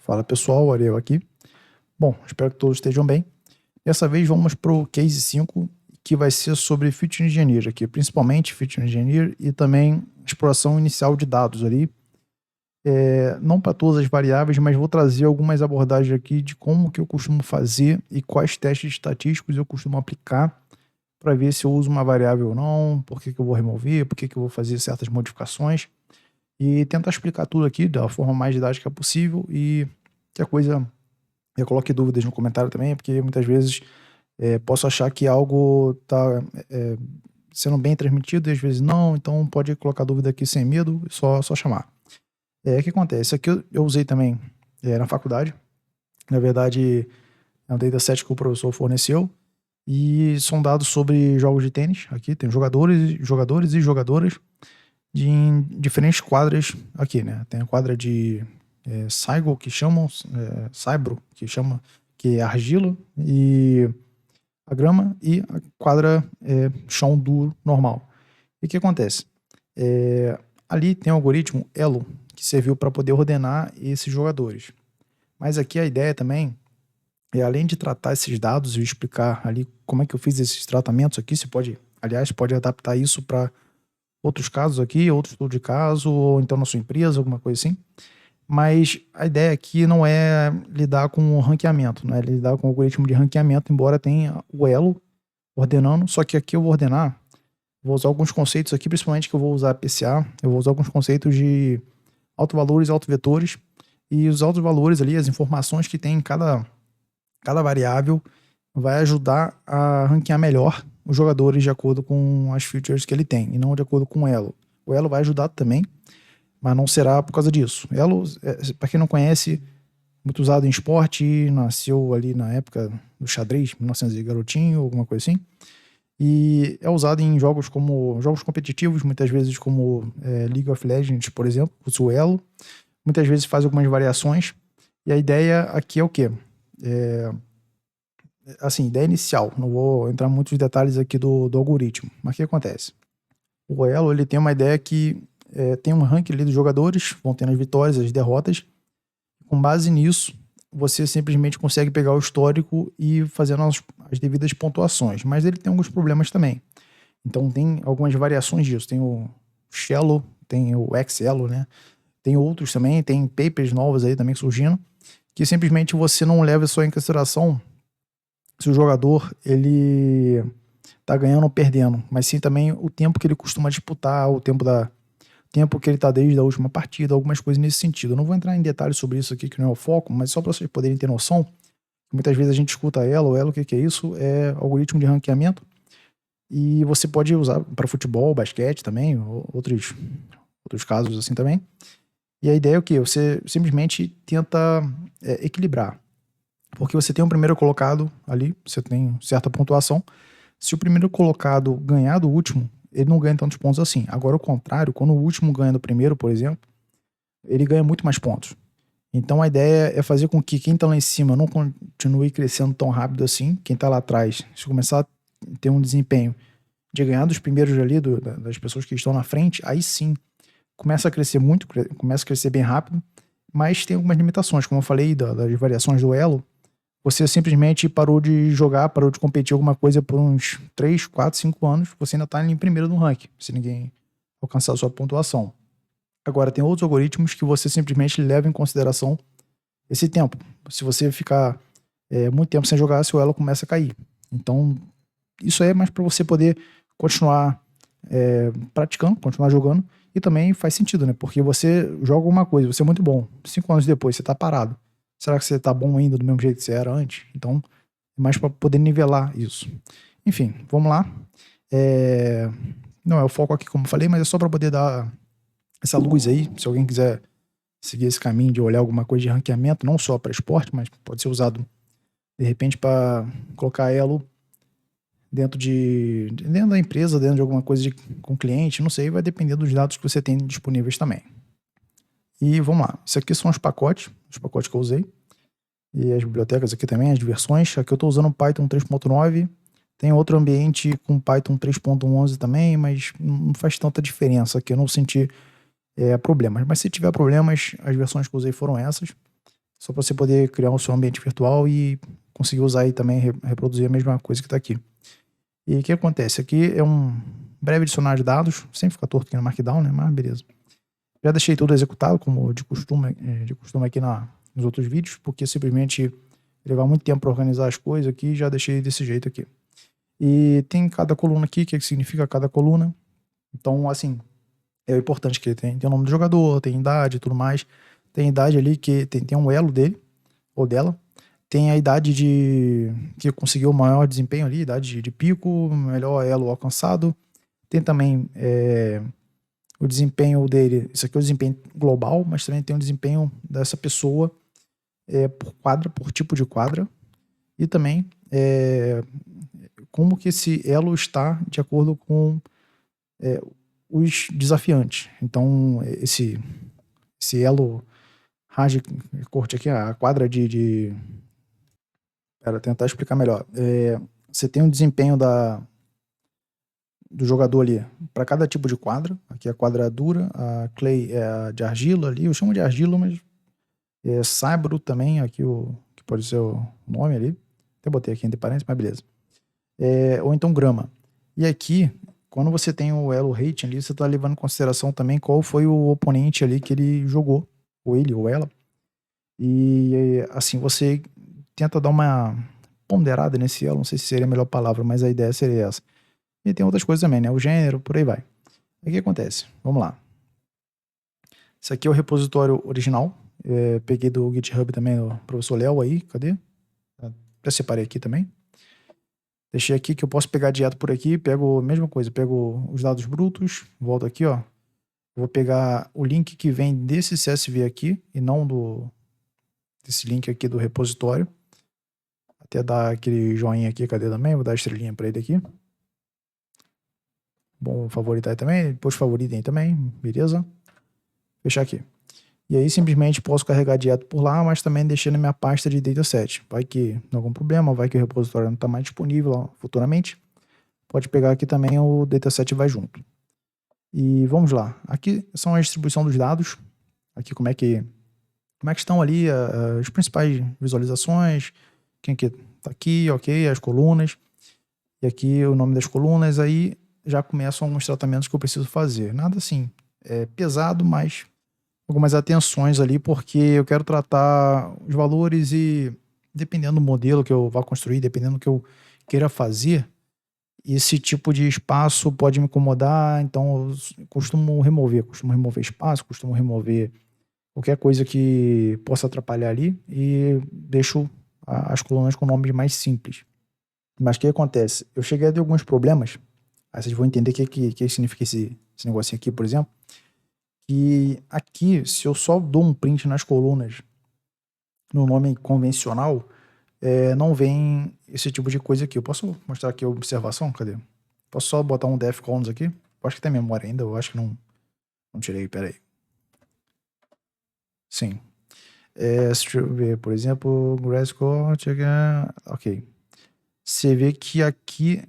Fala pessoal, Ariel aqui. Bom, espero que todos estejam bem. Dessa vez vamos para o Case 5, que vai ser sobre Feature Engineer aqui, principalmente Feature Engineer e também exploração inicial de dados ali. Não para todas as variáveis, mas vou trazer algumas abordagens aqui de como que eu costumo fazer e quais testes estatísticos eu costumo aplicar para ver se eu uso uma variável ou não, por que eu vou remover, por que eu vou fazer certas modificações e tentar explicar tudo aqui da forma mais didática possível e que a coisa eu coloque dúvidas no comentário também, porque muitas vezes posso achar que algo está sendo bem transmitido e às vezes não, então pode colocar dúvida aqui sem medo, só chamar. O que acontece? Isso aqui eu usei também na faculdade. Na verdade, é um dataset que o professor forneceu e são dados sobre jogos de tênis. Aqui tem jogadores e jogadoras em diferentes quadras aqui, né? Tem a quadra de Saibro, que chamam, que é argila, e a grama, e a quadra chão duro normal. E o que acontece? Ali tem um algoritmo Elo, que serviu para poder ordenar esses jogadores. Mas aqui a ideia também além de tratar esses dados e explicar ali como é que eu fiz esses tratamentos aqui, você pode adaptar isso para outros casos aqui, outro estudo de caso, ou então na sua empresa, alguma coisa assim. Mas a ideia aqui não é lidar com o ranqueamento, não é lidar com o algoritmo de ranqueamento, embora tenha o Elo ordenando, só que aqui eu vou ordenar, vou usar alguns conceitos aqui, principalmente que eu vou usar PCA, eu vou usar alguns conceitos de autovalores e autovetores, e os autovalores ali, as informações que tem em cada variável, vai ajudar a ranquear melhor os jogadores de acordo com as features que ele tem, e não de acordo com o Elo. O Elo vai ajudar também, mas não será por causa disso. Elo, para quem não conhece, muito usado em esporte, nasceu ali na época do xadrez, 1900 e garotinho, alguma coisa assim, e é usado em jogos competitivos, muitas vezes como League of Legends, por exemplo, usa o Elo, muitas vezes faz algumas variações, e a ideia aqui é o quê? Assim, ideia inicial, não vou entrar em muitos detalhes aqui do algoritmo, mas o que acontece? O Elo, ele tem uma ideia que tem um ranking ali dos jogadores, vão tendo as vitórias, as derrotas, com base nisso, você simplesmente consegue pegar o histórico e fazer as devidas pontuações, mas ele tem alguns problemas também. Então tem algumas variações disso, tem o Shallow, tem o XElo, né? Tem outros também, tem papers novos aí também surgindo, que simplesmente você não leva só em consideração se o jogador ele tá ganhando ou perdendo, mas sim também o tempo que ele costuma disputar, o tempo que ele tá desde a última partida, algumas coisas nesse sentido. Eu não vou entrar em detalhes sobre isso aqui, que não é o foco, mas só para vocês poderem ter noção, muitas vezes a gente escuta Elo, o que é isso? É algoritmo de ranqueamento, e você pode usar para futebol, basquete também, outros casos assim também. E a ideia é o quê? Você simplesmente tenta equilibrar. Porque você tem um primeiro colocado ali, você tem certa pontuação. Se o primeiro colocado ganhar do último, ele não ganha tantos pontos assim. Agora, o contrário, quando o último ganha do primeiro, por exemplo, ele ganha muito mais pontos. Então, a ideia é fazer com que quem tá lá em cima não continue crescendo tão rápido assim. Quem tá lá atrás, se começar a ter um desempenho de ganhar dos primeiros ali, das pessoas que estão na frente, aí sim, começa a crescer muito, começa a crescer bem rápido, mas tem algumas limitações, como eu falei, das variações do Elo. Você simplesmente parou de jogar, parou de competir alguma coisa por uns 3, 4, 5 anos, você ainda está em primeiro no ranking, se ninguém alcançar a sua pontuação. Agora, tem outros algoritmos que você simplesmente leva em consideração esse tempo. Se você ficar muito tempo sem jogar, seu elo começa a cair. Então, isso aí é mais para você poder continuar praticando, continuar jogando, e também faz sentido, né? Porque você joga alguma coisa, você é muito bom, 5 anos depois você tá parado. Será que você tá bom ainda do mesmo jeito que você era antes? Então, é mais para poder nivelar isso. Enfim, vamos lá. Não é o foco aqui, como eu falei, mas é só para poder dar essa luz aí. Se alguém quiser seguir esse caminho de olhar alguma coisa de ranqueamento, não só para esporte, mas pode ser usado de repente para colocar elo dentro da empresa, dentro de alguma coisa com cliente, não sei, vai depender dos dados que você tem disponíveis também. E vamos lá, isso aqui são os pacotes que eu usei, e as bibliotecas aqui também, as versões. Aqui eu estou usando Python 3.9, tem outro ambiente com Python 3.11 também, mas não faz tanta diferença aqui, eu não senti problemas. Mas se tiver problemas, as versões que eu usei foram essas. Só para você poder criar o seu ambiente virtual e conseguir usar aí também, reproduzir a mesma coisa que está aqui. E o que acontece? Aqui é um breve dicionário de dados, sempre fica torto aqui no Markdown, né? Mas beleza. Já deixei tudo executado, como de costume aqui nos outros vídeos, porque simplesmente levar muito tempo para organizar as coisas aqui, já deixei desse jeito aqui. E tem cada coluna aqui, o que significa cada coluna. Então, assim, é importante que tem o nome do jogador, tem idade e tudo mais. Tem idade ali que tem um elo dele, ou dela. Tem a idade que conseguiu o maior desempenho ali, idade de pico, melhor elo alcançado. Tem também o desempenho dele, isso aqui é o desempenho global, mas também tem o desempenho dessa pessoa por quadra, por tipo de quadra. E também como que esse elo está de acordo com os desafiantes. Então, esse elo corte aqui, a quadra Para tentar explicar melhor. Você tem um desempenho do jogador ali para cada tipo de quadra. Aqui a quadra dura, a clay é a de argila ali. Eu chamo de argila, mas saibro também, aqui que pode ser o nome ali. Até botei aqui entre parênteses, mas beleza. Ou então grama. E aqui, quando você tem o elo rating ali, você está levando em consideração também qual foi o oponente ali que ele jogou, ou ele ou ela. E assim, você tenta dar uma ponderada nesse elo, não sei se seria a melhor palavra, mas a ideia seria essa. E tem outras coisas também, né? O gênero, por aí vai. Aí o que acontece? Vamos lá. Esse aqui é o repositório original. Peguei do GitHub também do professor Léo aí. Cadê? Já separei aqui também. Deixei aqui que eu posso pegar direto por aqui. Pego a mesma coisa. Pego os dados brutos. Volto aqui, ó. Vou pegar o link que vem desse CSV aqui e não desse link aqui do repositório. Até dar aquele joinha aqui. Cadê também? Vou dar a estrelinha para ele aqui. Bom, favoritar também, depois favoritem também, beleza? Fechar aqui. E aí simplesmente posso carregar direto por lá, mas também deixei na minha pasta de dataset. Vai que não algum problema, vai que o repositório não está mais disponível lá futuramente. Pode pegar aqui também, o dataset vai junto. E vamos lá. Aqui são a distribuição dos dados. Aqui como é que estão ali as principais visualizações. Quem que tá aqui, ok, as colunas. E aqui o nome das colunas, aí já começam alguns tratamentos que eu preciso fazer. Nada assim pesado, mas algumas atenções ali, porque eu quero tratar os valores e dependendo do modelo que eu vá construir, dependendo do que eu queira fazer, esse tipo de espaço pode me incomodar, então eu costumo remover espaço, costumo remover qualquer coisa que possa atrapalhar ali e deixo as colunas com nomes mais simples. Mas o que acontece? Eu cheguei a ter alguns problemas. Aí vocês vão entender o que significa esse negocinho aqui, por exemplo. Que aqui, se eu só dou um print nas colunas no nome convencional, não vem esse tipo de coisa aqui. Eu posso mostrar aqui a observação? Cadê? Posso só botar um def columns aqui? Eu acho que tem memória ainda, eu acho que não tirei, peraí. Sim. Deixa eu ver, por exemplo, Grasscore, ok. Você vê que aqui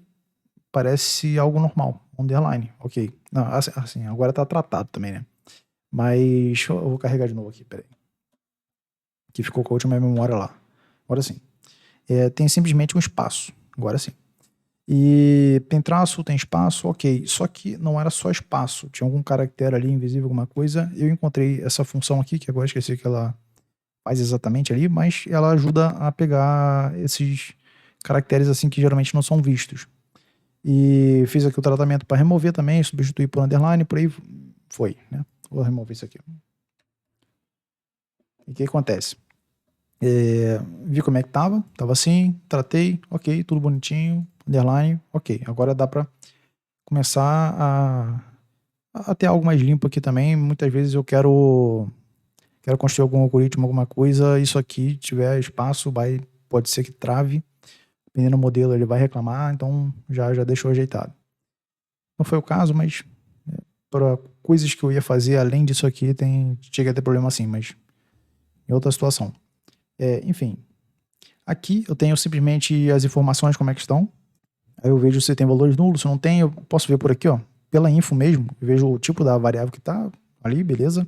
parece algo normal, underline, ok. Não, assim, agora tá tratado também, né? Mas eu vou carregar de novo aqui, peraí. Que ficou com a última memória lá. Agora sim. Tem simplesmente um espaço, agora sim. E tem traço, tem espaço, ok. Só que não era só espaço, tinha algum caractere ali invisível, alguma coisa. Eu encontrei essa função aqui, que agora esqueci que ela faz exatamente ali, mas ela ajuda a pegar esses caracteres assim que geralmente não são vistos. E fiz aqui o tratamento para remover também, substituir por underline, por aí foi, né? Vou remover isso aqui. E o que acontece? Vi como é que tava assim, tratei, ok, tudo bonitinho, underline, ok. Agora dá para começar a ter algo mais limpo aqui também. Muitas vezes eu quero construir algum algoritmo, alguma coisa, isso aqui tiver espaço, pode ser que trave. Dependendo do modelo, ele vai reclamar, então já deixou ajeitado. Não foi o caso, mas para coisas que eu ia fazer além disso aqui, chega a ter problema assim, mas em outra situação. Enfim, aqui eu tenho simplesmente as informações como é que estão. Aí eu vejo se tem valores nulos, se não tem, eu posso ver por aqui, ó, pela info mesmo, eu vejo o tipo da variável que tá ali, beleza?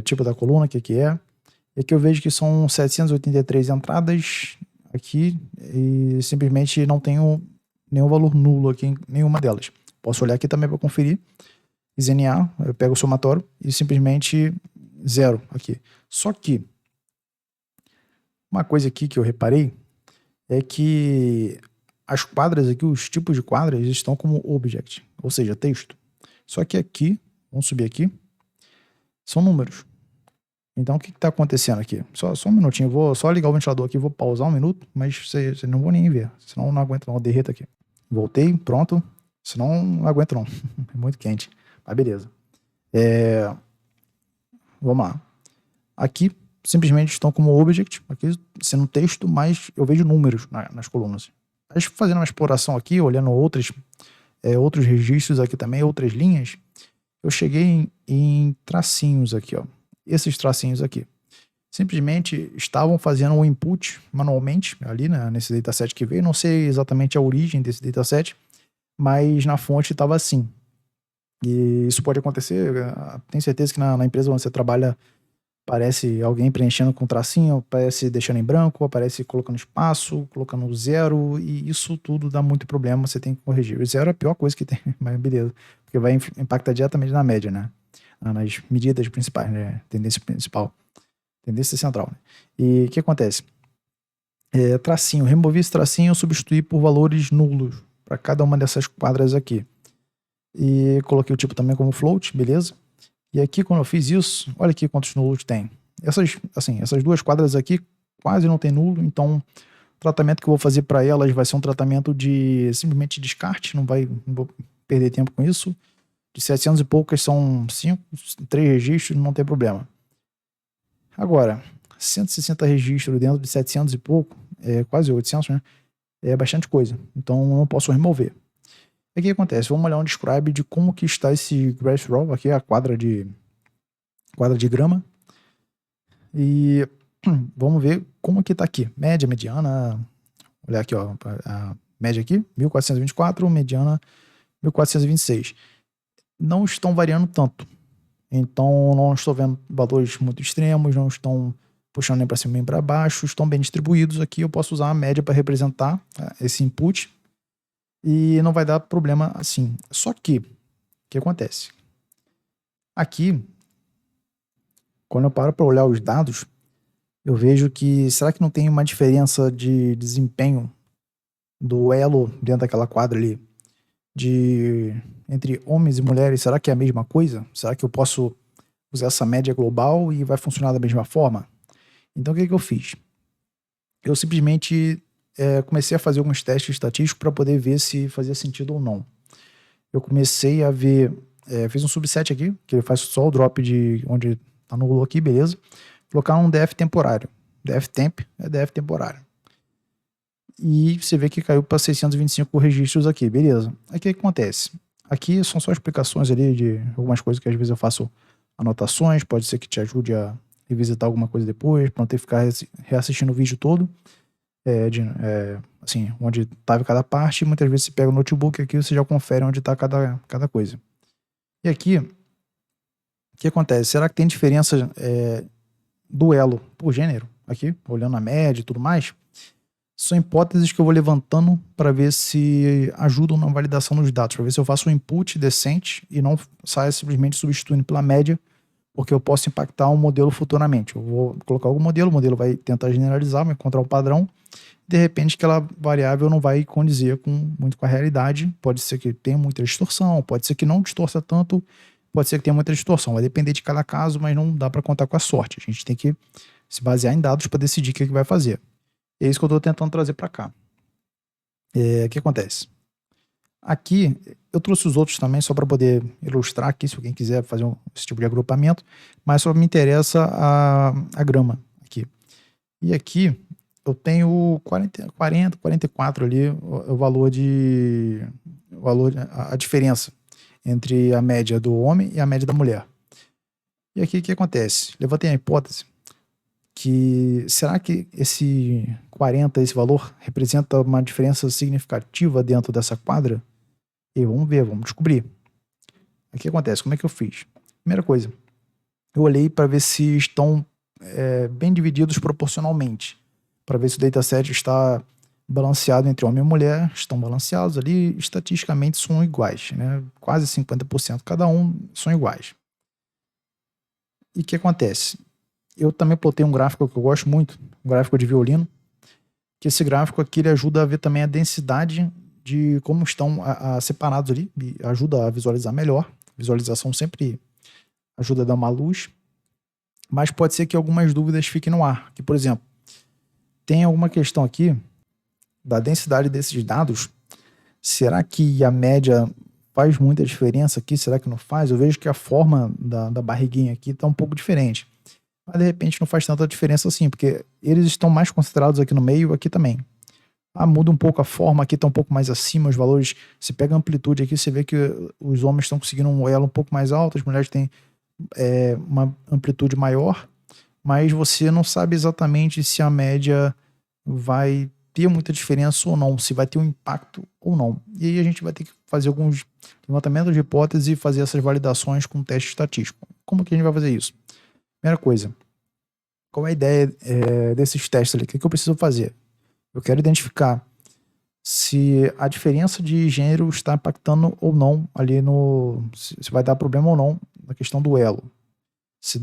Tipo da coluna, o que é. E aqui eu vejo que são 783 entradas aqui e simplesmente não tenho nenhum valor nulo aqui em nenhuma delas. Posso olhar aqui também para conferir. ZNA, eu pego o somatório e simplesmente zero aqui. Só que uma coisa aqui que eu reparei é que as quadras aqui, os tipos de quadras, estão como object, ou seja, texto. Só que aqui, vamos subir aqui, são números. Então o que está acontecendo aqui? Só um minutinho, vou só ligar o ventilador aqui, vou pausar um minuto, mas vocês não vão nem ver, senão eu não aguento não, eu derreto aqui. Voltei, pronto, senão não aguento não, é muito quente, mas beleza. Vamos lá. Aqui simplesmente estão como object, aqui sendo texto, mas eu vejo números nas colunas. Mas fazendo uma exploração aqui, olhando outros registros aqui também, outras linhas, eu cheguei em tracinhos aqui, ó. Esses tracinhos aqui. Simplesmente estavam fazendo o input manualmente ali, né, nesse dataset que veio. Não sei exatamente a origem desse dataset, mas na fonte estava assim. E isso pode acontecer, tenho certeza que na empresa onde você trabalha aparece alguém preenchendo com tracinho, aparece deixando em branco, aparece colocando espaço, colocando zero, e isso tudo dá muito problema, você tem que corrigir. O zero é a pior coisa que tem, mas beleza, porque vai impactar diretamente na média, né? Nas medidas principais, né? Tendência principal, tendência central, né? E o que acontece? Tracinho, removi esse tracinho e substituí por valores nulos para cada uma dessas quadras aqui. E coloquei o tipo também como float, beleza? E aqui, quando eu fiz isso, olha aqui quantos nulos tem. Essas duas quadras aqui quase não tem nulo, então o tratamento que eu vou fazer para elas vai ser um tratamento de simplesmente descarte, não vou perder tempo com isso. De 700 e poucas são 3 registros, não tem problema. Agora, 160 registros dentro de 700 e pouco, quase 800, né? É bastante coisa, então eu não posso remover. E o que acontece? Vamos olhar um describe de como que está esse grass row, aqui a quadra de grama. E vamos ver como que está aqui. Média, mediana, olhar aqui, ó, a média aqui, 1424, mediana 1426. Não estão variando tanto. Então não estou vendo valores muito extremos, não estão puxando nem para cima nem para baixo, estão bem distribuídos aqui. Eu posso usar a média para representar esse input. E não vai dar problema assim. Só que, o que acontece? Aqui, quando eu paro para olhar os dados, eu vejo que, será que não tem uma diferença de desempenho do elo dentro daquela quadra ali, entre homens e mulheres? Será que é a mesma coisa? Será que eu posso usar essa média global e vai funcionar da mesma forma? Então, o que eu fiz? Eu simplesmente comecei a fazer alguns testes estatísticos para poder ver se fazia sentido ou não. Eu comecei a ver, fiz um subset aqui, que ele faz só o drop de onde está no aqui, beleza. Colocar um df temporário. Df temp é df temporário. E você vê que caiu para 625 registros aqui, beleza. Aí o que acontece? Aqui são só explicações ali de algumas coisas que às vezes eu faço anotações, pode ser que te ajude a revisitar alguma coisa depois, para não ter que ficar reassistindo o vídeo todo. Assim, onde estava cada parte, muitas vezes você pega o notebook aqui, você já confere onde está cada coisa. E aqui, o que acontece? Será que tem diferença do elo por gênero? Aqui, olhando a média e tudo mais, são hipóteses que eu vou levantando para ver se ajudam na validação dos dados, para ver se eu faço um input decente e não saia simplesmente substituindo pela média, porque eu posso impactar um modelo futuramente. Eu vou colocar algum modelo, o modelo vai tentar generalizar, vai encontrar um padrão, de repente aquela variável não vai condizer muito com a realidade, pode ser que tenha muita distorção, pode ser que não distorça tanto, pode ser que tenha muita distorção, vai depender de cada caso, mas não dá para contar com a sorte, a gente tem que se basear em dados para decidir o que vai fazer. E é isso que eu estou tentando trazer para cá. O que acontece? Aqui, eu trouxe os outros também só para poder ilustrar aqui, se alguém quiser fazer esse tipo de agrupamento, mas só me interessa a grama aqui. E aqui, eu tenho 44 ali, a diferença entre a média do homem e a média da mulher. E aqui o que acontece? Levantei a hipótese que, será que esse 40, esse valor, representa uma diferença significativa dentro dessa quadra? E vamos ver, vamos descobrir. O que acontece? Como é que eu fiz? Primeira coisa, eu olhei para ver se estão bem divididos proporcionalmente, para ver se o dataset está balanceado entre homem e mulher, estão balanceados ali, estatisticamente são iguais, né? Quase 50% cada um são iguais. E o que acontece? Eu também plotei um gráfico que eu gosto muito, um gráfico de violino, que esse gráfico aqui ele ajuda a ver também a densidade de como estão separados ali, e ajuda a visualizar melhor. Visualização sempre ajuda a dar uma luz, mas pode ser que algumas dúvidas fiquem no ar. Que, por exemplo, tem alguma questão aqui da densidade desses dados. Será que a média faz muita diferença aqui? Será que não faz? Eu vejo que a forma da barriguinha aqui está um pouco diferente. Mas de repente não faz tanta diferença assim, porque eles estão mais concentrados aqui no meio, aqui também. Muda um pouco a forma, aqui está um pouco mais acima, os valores. Você pega a amplitude aqui, você vê que os homens estão conseguindo um elo um pouco mais alto, as mulheres têm uma amplitude maior, mas você não sabe exatamente se a média vai ter muita diferença ou não, se vai ter um impacto ou não. E aí a gente vai ter que fazer alguns levantamentos de hipóteses e fazer essas validações com teste estatístico. Como que a gente vai fazer isso? Primeira coisa, qual é a ideia desses testes ali? O que eu preciso fazer? Eu quero identificar se a diferença de gênero está impactando ou não ali se vai dar problema ou não na questão do elo. Se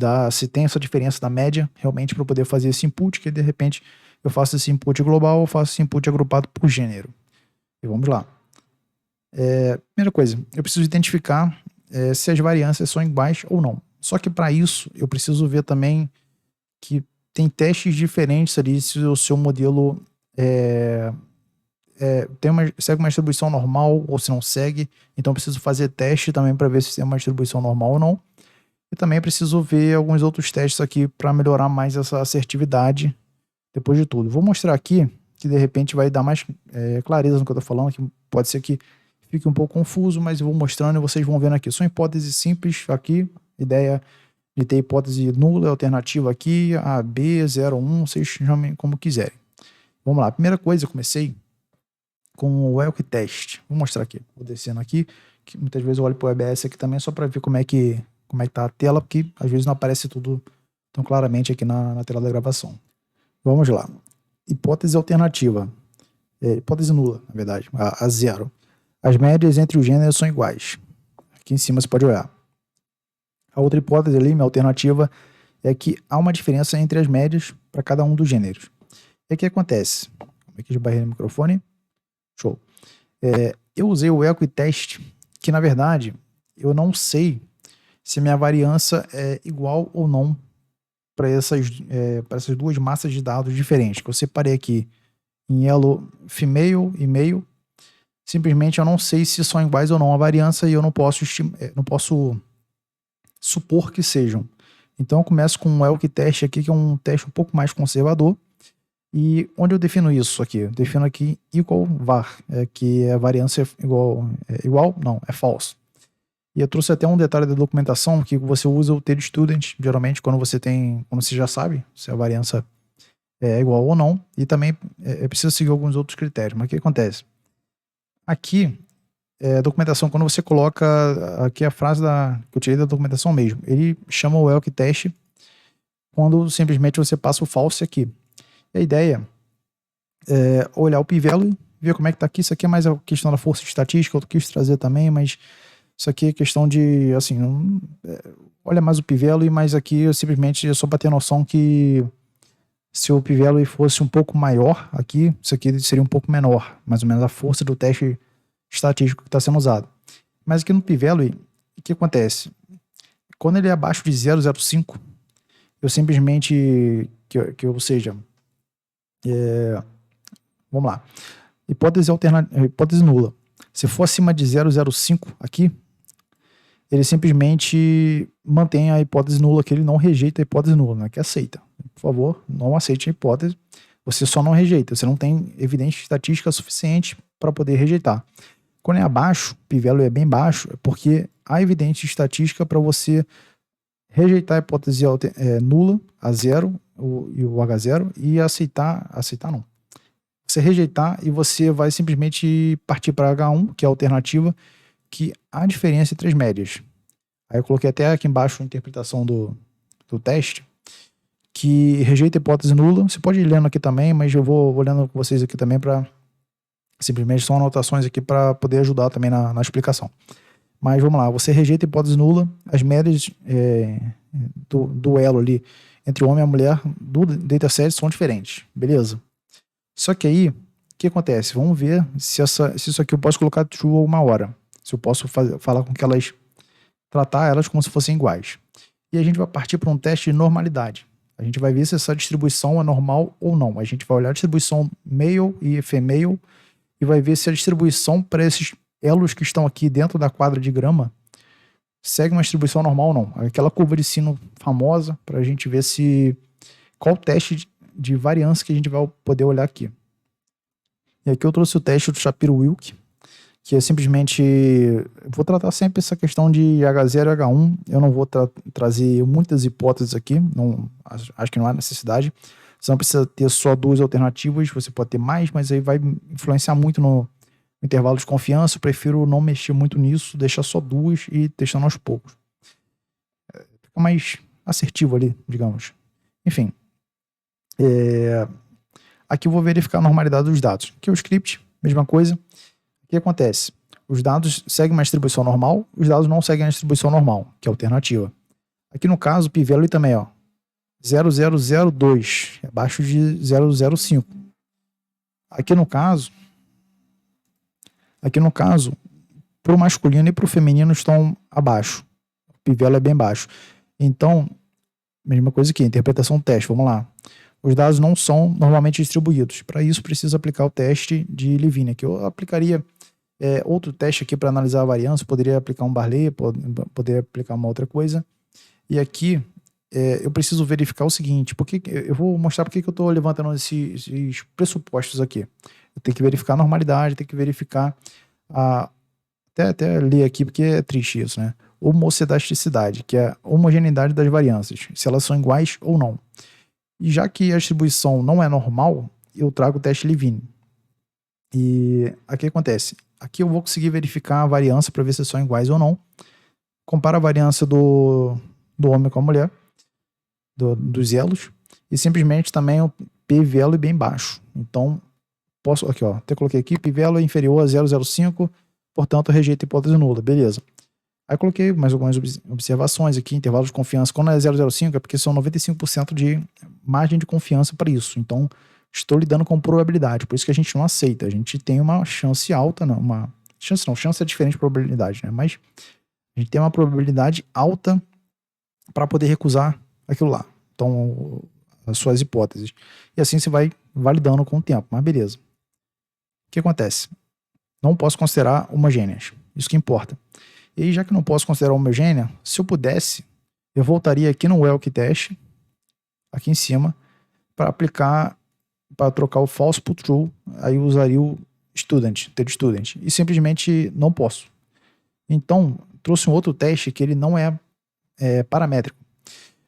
tem essa diferença da média, realmente para eu poder fazer esse input, que de repente eu faço esse input global ou faço esse input agrupado por gênero. E vamos lá. Primeira coisa, eu preciso identificar se as variâncias são iguais ou não. Só que para isso, eu preciso ver também que tem testes diferentes ali se o seu modelo segue uma distribuição normal ou se não segue. Então eu preciso fazer teste também para ver se tem uma distribuição normal ou não. E também preciso ver alguns outros testes aqui para melhorar mais essa assertividade depois de tudo. Vou mostrar aqui que de repente vai dar mais clareza no que eu estou falando, que pode ser que fique um pouco confuso, mas eu vou mostrando e vocês vão vendo aqui. São hipóteses simples aqui, ideia de ter hipótese nula, alternativa aqui, A, B, 0, 1, vocês chamem como quiserem. Vamos lá, primeira coisa, eu comecei com o ELK test. Vou mostrar aqui, vou descendo aqui, que muitas vezes eu olho para o EBS aqui também só para ver como é que tá a tela, porque às vezes não aparece tudo tão claramente aqui na tela da gravação. Vamos lá. Hipótese alternativa. Hipótese nula, na verdade, a 0. As médias entre os gêneros são iguais. Aqui em cima você pode olhar. A outra hipótese ali, minha alternativa, é que há uma diferença entre as médias para cada um dos gêneros. E o que acontece? Aqui de barreira no microfone. Show. Eu usei o ELK test, que na verdade eu não sei se minha variância é igual ou não para essas duas massas de dados diferentes, que eu separei aqui em elo female e male. Simplesmente eu não sei se são iguais ou não a variância e eu não posso supor que sejam. Então eu começo com um ELK test aqui, que é um teste um pouco mais conservador. E onde eu defino isso aqui? Eu defino aqui equal var, que é a variância igual, não, é false. E eu trouxe até um detalhe da documentação que você usa o testudent, geralmente quando você já sabe se a variância é igual ou não, e também é preciso seguir alguns outros critérios. Mas o que acontece? Aqui, a documentação, quando você coloca aqui a frase que eu tirei da documentação mesmo, ele chama o ELK test quando simplesmente você passa o false aqui. E a ideia é olhar o p-value, ver como é que tá aqui. Isso aqui é mais a questão da força estatística, eu quis trazer também, mas isso aqui é questão de, assim, olha mais o p-value, mas aqui eu simplesmente é só para ter noção que se o p-value fosse um pouco maior aqui, isso aqui seria um pouco menor, mais ou menos a força do teste estatístico que está sendo usado. Mas aqui no p-value, o que acontece? Quando ele é abaixo de 0,05, eu simplesmente, ou seja, vamos lá, hipótese nula. Se for acima de 0,05 aqui, ele simplesmente mantém a hipótese nula, que ele não rejeita a hipótese nula, não é que aceita. Por favor, não aceite a hipótese, você só não rejeita, você não tem evidência estatística suficiente para poder rejeitar. Quando é abaixo, p-value é bem baixo, é porque há evidência estatística para você rejeitar a hipótese nula, a 0, e o H0, e aceitar não. Você rejeitar e você vai simplesmente partir para H1, que é a alternativa, que há diferença entre as médias. Aí eu coloquei até aqui embaixo a interpretação do teste, que rejeita a hipótese nula. Você pode ir lendo aqui também, mas eu vou lendo com vocês aqui também para simplesmente são anotações aqui para poder ajudar também na explicação. Mas vamos lá, você rejeita a hipótese nula, as médias do elo ali entre o homem e a mulher do dataset são diferentes, beleza? Só que aí, o que acontece? Vamos ver se isso aqui eu posso colocar true uma hora. Se eu posso falar com que elas, tratar elas como se fossem iguais. E a gente vai partir para um teste de normalidade. A gente vai ver se essa distribuição é normal ou não. A gente vai olhar a distribuição male e female e vai ver se a distribuição para esses elos que estão aqui dentro da quadra de grama segue uma distribuição normal ou não. Aquela curva de sino famosa para a gente ver qual teste de variância que a gente vai poder olhar aqui. E aqui eu trouxe o teste do Shapiro-Wilk, que é simplesmente, vou tratar sempre essa questão de H0 e H1, eu não vou trazer muitas hipóteses aqui, acho que não há necessidade, você não precisa ter só duas alternativas, você pode ter mais, mas aí vai influenciar muito no intervalo de confiança, eu prefiro não mexer muito nisso, deixar só duas e testando aos poucos. Fica mais assertivo ali, digamos. Enfim, aqui eu vou verificar a normalidade dos dados. Aqui é o script, mesma coisa. O que acontece? Os dados seguem uma distribuição normal, os dados não seguem a distribuição normal, que é a alternativa. Aqui no caso, o p-value também, ó, 0,002, abaixo de 0,05. Aqui no caso, para o masculino e para o feminino estão abaixo. O p-value é bem baixo. Então, mesma coisa aqui, interpretação do teste, vamos lá. Os dados não são normalmente distribuídos. Para isso, precisa aplicar o teste de Levine. Aqui eu aplicaria outro teste aqui para analisar a variância. Poderia aplicar um Barley, poderia aplicar uma outra coisa. E aqui, eu preciso verificar o seguinte. Eu vou mostrar porque que eu estou levantando esses pressupostos aqui. Eu tenho que verificar a normalidade, tenho que verificar até ler aqui, porque é triste isso, né? Homocedasticidade, que é a homogeneidade das variâncias, se elas são iguais ou não. E já que a distribuição não é normal, eu trago o teste Levine. E aqui acontece. Aqui eu vou conseguir verificar a variância para ver se são iguais ou não. Compara a variância do homem com a mulher, dos elos, e simplesmente também o p-value bem baixo. Então, posso, aqui ó, até coloquei aqui, p-value é inferior a 0,05, portanto rejeita a hipótese nula, beleza. Aí coloquei mais algumas observações aqui, intervalo de confiança. Quando é 0,05 é porque são 95% de margem de confiança para isso. Então, estou lidando com probabilidade. Por isso que a gente não aceita. A gente tem uma chance alta, não, chance é diferente de probabilidade, né? Mas a gente tem uma probabilidade alta para poder recusar aquilo lá. Então, as suas hipóteses. E assim você vai validando com o tempo. Mas beleza. O que acontece? Não posso considerar homogêneas. Isso que importa. E aí, já que não posso considerar homogênea, se eu pudesse, eu voltaria aqui no Welk Test, aqui em cima, para aplicar, para trocar o false por true, aí eu usaria o student, e simplesmente não posso. Então, trouxe um outro teste que ele não é paramétrico,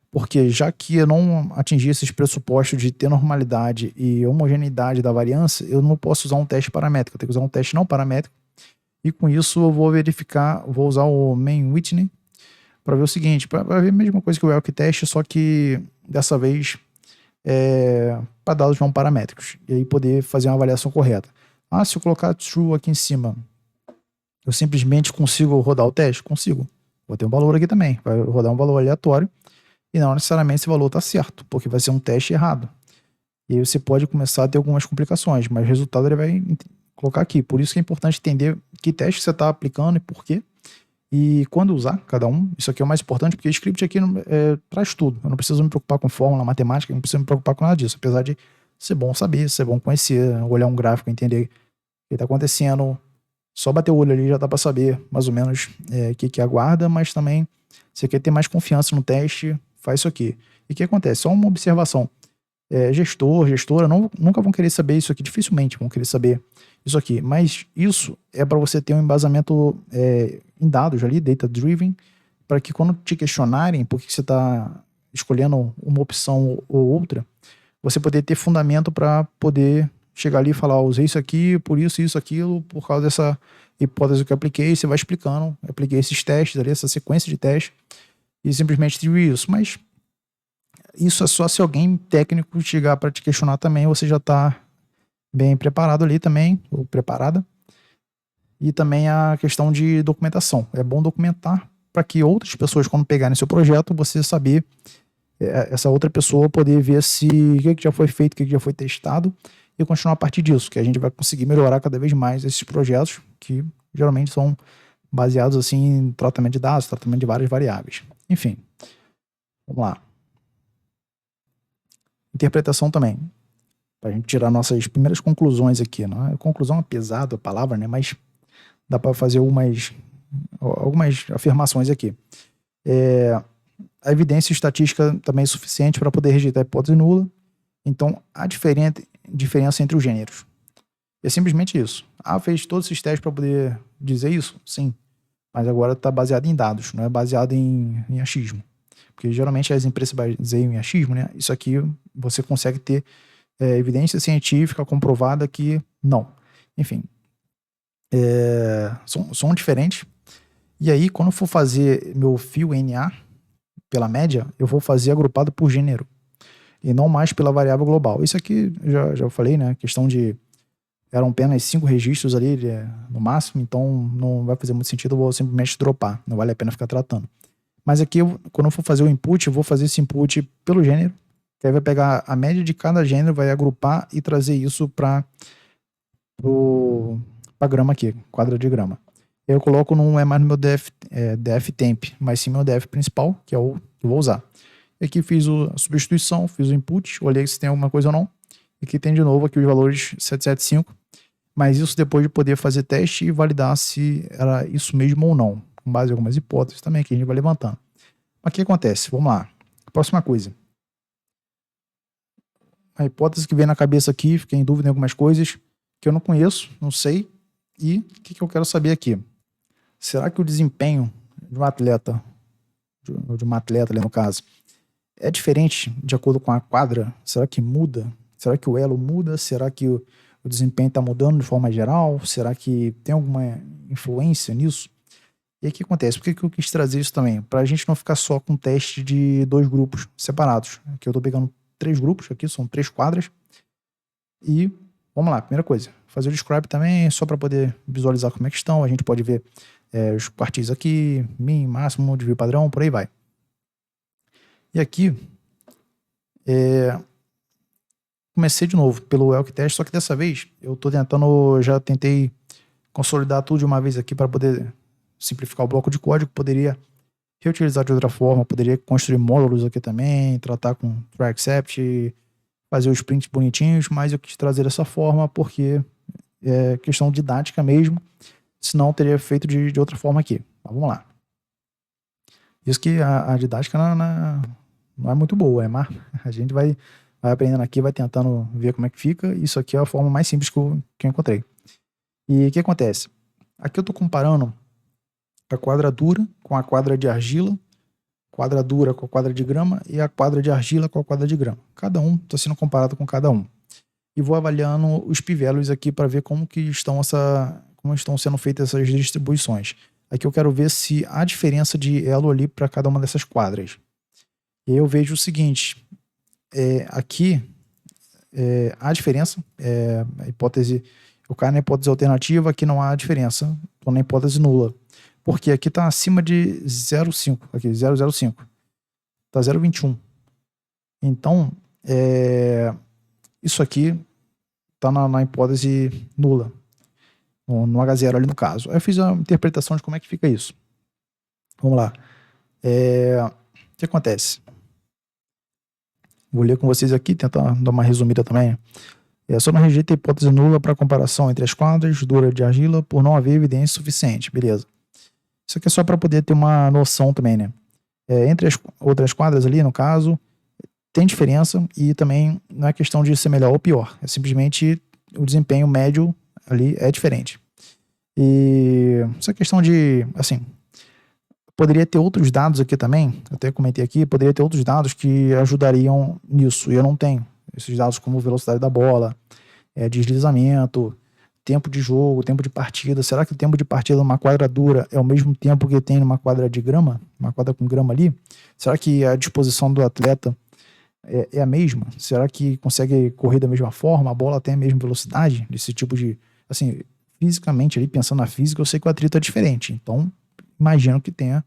porque já que eu não atingi esses pressupostos de ter normalidade e homogeneidade da variância, eu não posso usar um teste paramétrico, eu tenho que usar um teste não paramétrico. E com isso eu vou verificar, vou usar o main Whitney para ver o seguinte, para ver a mesma coisa que o Elk teste, só que dessa vez para dados não paramétricos, e aí poder fazer uma avaliação correta. Se eu colocar true aqui em cima, eu simplesmente consigo rodar o teste? Consigo. Vou ter um valor aqui também, vai rodar um valor aleatório, e não necessariamente esse valor está certo, porque vai ser um teste errado. E aí você pode começar a ter algumas complicações, mas o resultado ele vai colocar aqui. Por isso que é importante entender que teste você está aplicando e por quê. E quando usar cada um. Isso aqui é o mais importante, porque o script aqui traz tudo. Eu não preciso me preocupar com fórmula, matemática, não preciso me preocupar com nada disso. Apesar de ser bom saber, ser bom conhecer, olhar um gráfico, entender o que está acontecendo. Só bater o olho ali já dá para saber mais ou menos o que aguarda, mas também você quer ter mais confiança no teste, faz isso aqui. E o que acontece? Só uma observação. Gestora, nunca vão querer saber isso aqui, dificilmente vão querer saber isso aqui, mas isso é para você ter um embasamento em dados ali, data-driven, para que quando te questionarem por que você está escolhendo uma opção ou outra, você poder ter fundamento para poder chegar ali e falar, usei isso aqui, por isso, aquilo, por causa dessa hipótese que eu apliquei, você vai explicando, apliquei esses testes ali, essa sequência de testes, e simplesmente digo isso, mas Isso é só se alguém técnico chegar para te questionar também, você já está bem preparado ali também, ou preparada. E também a questão de documentação. É bom documentar para que outras pessoas, quando pegarem seu projeto, você saber, essa outra pessoa poder ver se o que já foi feito, o que já foi testado e continuar a partir disso, que a gente vai conseguir melhorar cada vez mais esses projetos, que geralmente são baseados assim em tratamento de dados, tratamento de várias variáveis. Enfim, vamos lá. Interpretação também, para a gente tirar nossas primeiras conclusões aqui. Não é? Conclusão é pesado a palavra, né? Mas dá para fazer algumas afirmações aqui. A evidência estatística também é suficiente para poder rejeitar a hipótese nula. Então, há diferença entre os gêneros. É simplesmente isso. Fez todos esses testes para poder dizer isso? Sim. Mas agora está baseado em dados, não é baseado em achismo. Porque geralmente as empresas baseiam em achismo, né? Isso aqui você consegue ter evidência científica comprovada que não. Enfim, são diferentes. E aí, quando eu for fazer meu fio NA pela média, eu vou fazer agrupado por gênero e não mais pela variável global. Isso aqui, já falei, né? Questão de... Eram apenas 5 registros ali no máximo, então não vai fazer muito sentido, eu vou simplesmente dropar. Não vale a pena ficar tratando. Mas aqui, quando eu for fazer o input, eu vou fazer esse input pelo gênero, que aí vai pegar a média de cada gênero, vai agrupar e trazer isso para grama aqui, quadra de grama. Eu coloco não é mais no meu df temp, mas sim meu df principal, que é o que eu vou usar. E aqui fiz a substituição, fiz o input, olhei se tem alguma coisa ou não. E aqui tem de novo aqui os valores 775, mas isso depois de poder fazer teste e validar se era isso mesmo ou não, com base em algumas hipóteses também que a gente vai levantando. Mas o que acontece? Vamos lá. Próxima coisa. A hipótese que vem na cabeça aqui, fiquei em dúvida em algumas coisas que eu não conheço, não sei, e o que eu quero saber aqui? Será que o desempenho de um atleta, de uma atleta ali no caso, é diferente de acordo com a quadra? Será que muda? Será que o elo muda? Será que o desempenho está mudando de forma geral? Será que tem alguma influência nisso? E aí o que acontece? Por que eu quis trazer isso também? Para a gente não ficar só com teste de 2 grupos separados. Aqui eu estou pegando 3 grupos, aqui são 3 quadras. E vamos lá, primeira coisa, fazer o describe também, só para poder visualizar como é que estão. A gente pode ver os quartis aqui, min, máximo, desvio padrão, por aí vai. E aqui, comecei de novo pelo Elk Test, só que dessa vez eu tô tentando, já tentei consolidar tudo de uma vez aqui para poder simplificar o bloco de código, poderia reutilizar de outra forma, poderia construir módulos aqui também, tratar com try except, fazer os prints bonitinhos, mas eu quis trazer dessa forma porque é questão didática mesmo, senão eu teria feito de outra forma aqui. Mas vamos lá. Isso que a didática não é muito boa, mas a gente vai aprendendo aqui, vai tentando ver como é que fica. Isso aqui é a forma mais simples que eu encontrei. E o que acontece? Aqui eu estou comparando a quadra dura com a quadra de argila, quadra dura com a quadra de grama e a quadra de argila com a quadra de grama. Cada um está sendo comparado com cada um. E vou avaliando os pivelos aqui para ver como estão sendo feitas essas distribuições. Aqui eu quero ver se há diferença de elo ali para cada uma dessas quadras. E aí eu vejo o seguinte, aqui há diferença, a hipótese, eu caio na hipótese alternativa, aqui não há diferença, estou na hipótese nula. Porque aqui está acima de 0,5, aqui 0,05, está 0,21. Então, isso aqui está na hipótese nula, no H0 ali no caso. Aí eu fiz a interpretação de como é que fica isso. Vamos lá. O que acontece? Vou ler com vocês aqui, tentar dar uma resumida também. Só não rejeita a hipótese nula para comparação entre as quadras dura de argila por não haver evidência suficiente. Beleza. Isso aqui é só para poder ter uma noção também, né? Entre as outras quadras ali, no caso, tem diferença e também não é questão de ser melhor ou pior. É simplesmente o desempenho médio ali é diferente. E essa questão de, assim, poderia ter outros dados aqui também, até comentei aqui, poderia ter outros dados que ajudariam nisso, e eu não tenho. Esses dados como velocidade da bola, deslizamento, tempo de jogo, tempo de partida. Será que o tempo de partida numa quadra dura é o mesmo tempo que tem numa quadra de grama? Uma quadra com grama ali? Será que a disposição do atleta é a mesma? Será que consegue correr da mesma forma? A bola tem a mesma velocidade? Desse tipo de... Assim, fisicamente ali, pensando na física, eu sei que o atrito é diferente. Então, imagino que tenha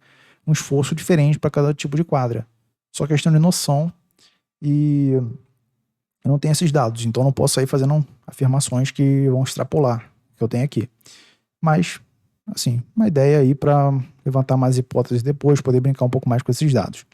um esforço diferente para cada tipo de quadra. Só questão de noção e eu não tenho esses dados, então não posso sair fazendo afirmações que vão extrapolar o que eu tenho aqui. Mas, assim, uma ideia aí para levantar mais hipóteses depois, poder brincar um pouco mais com esses dados.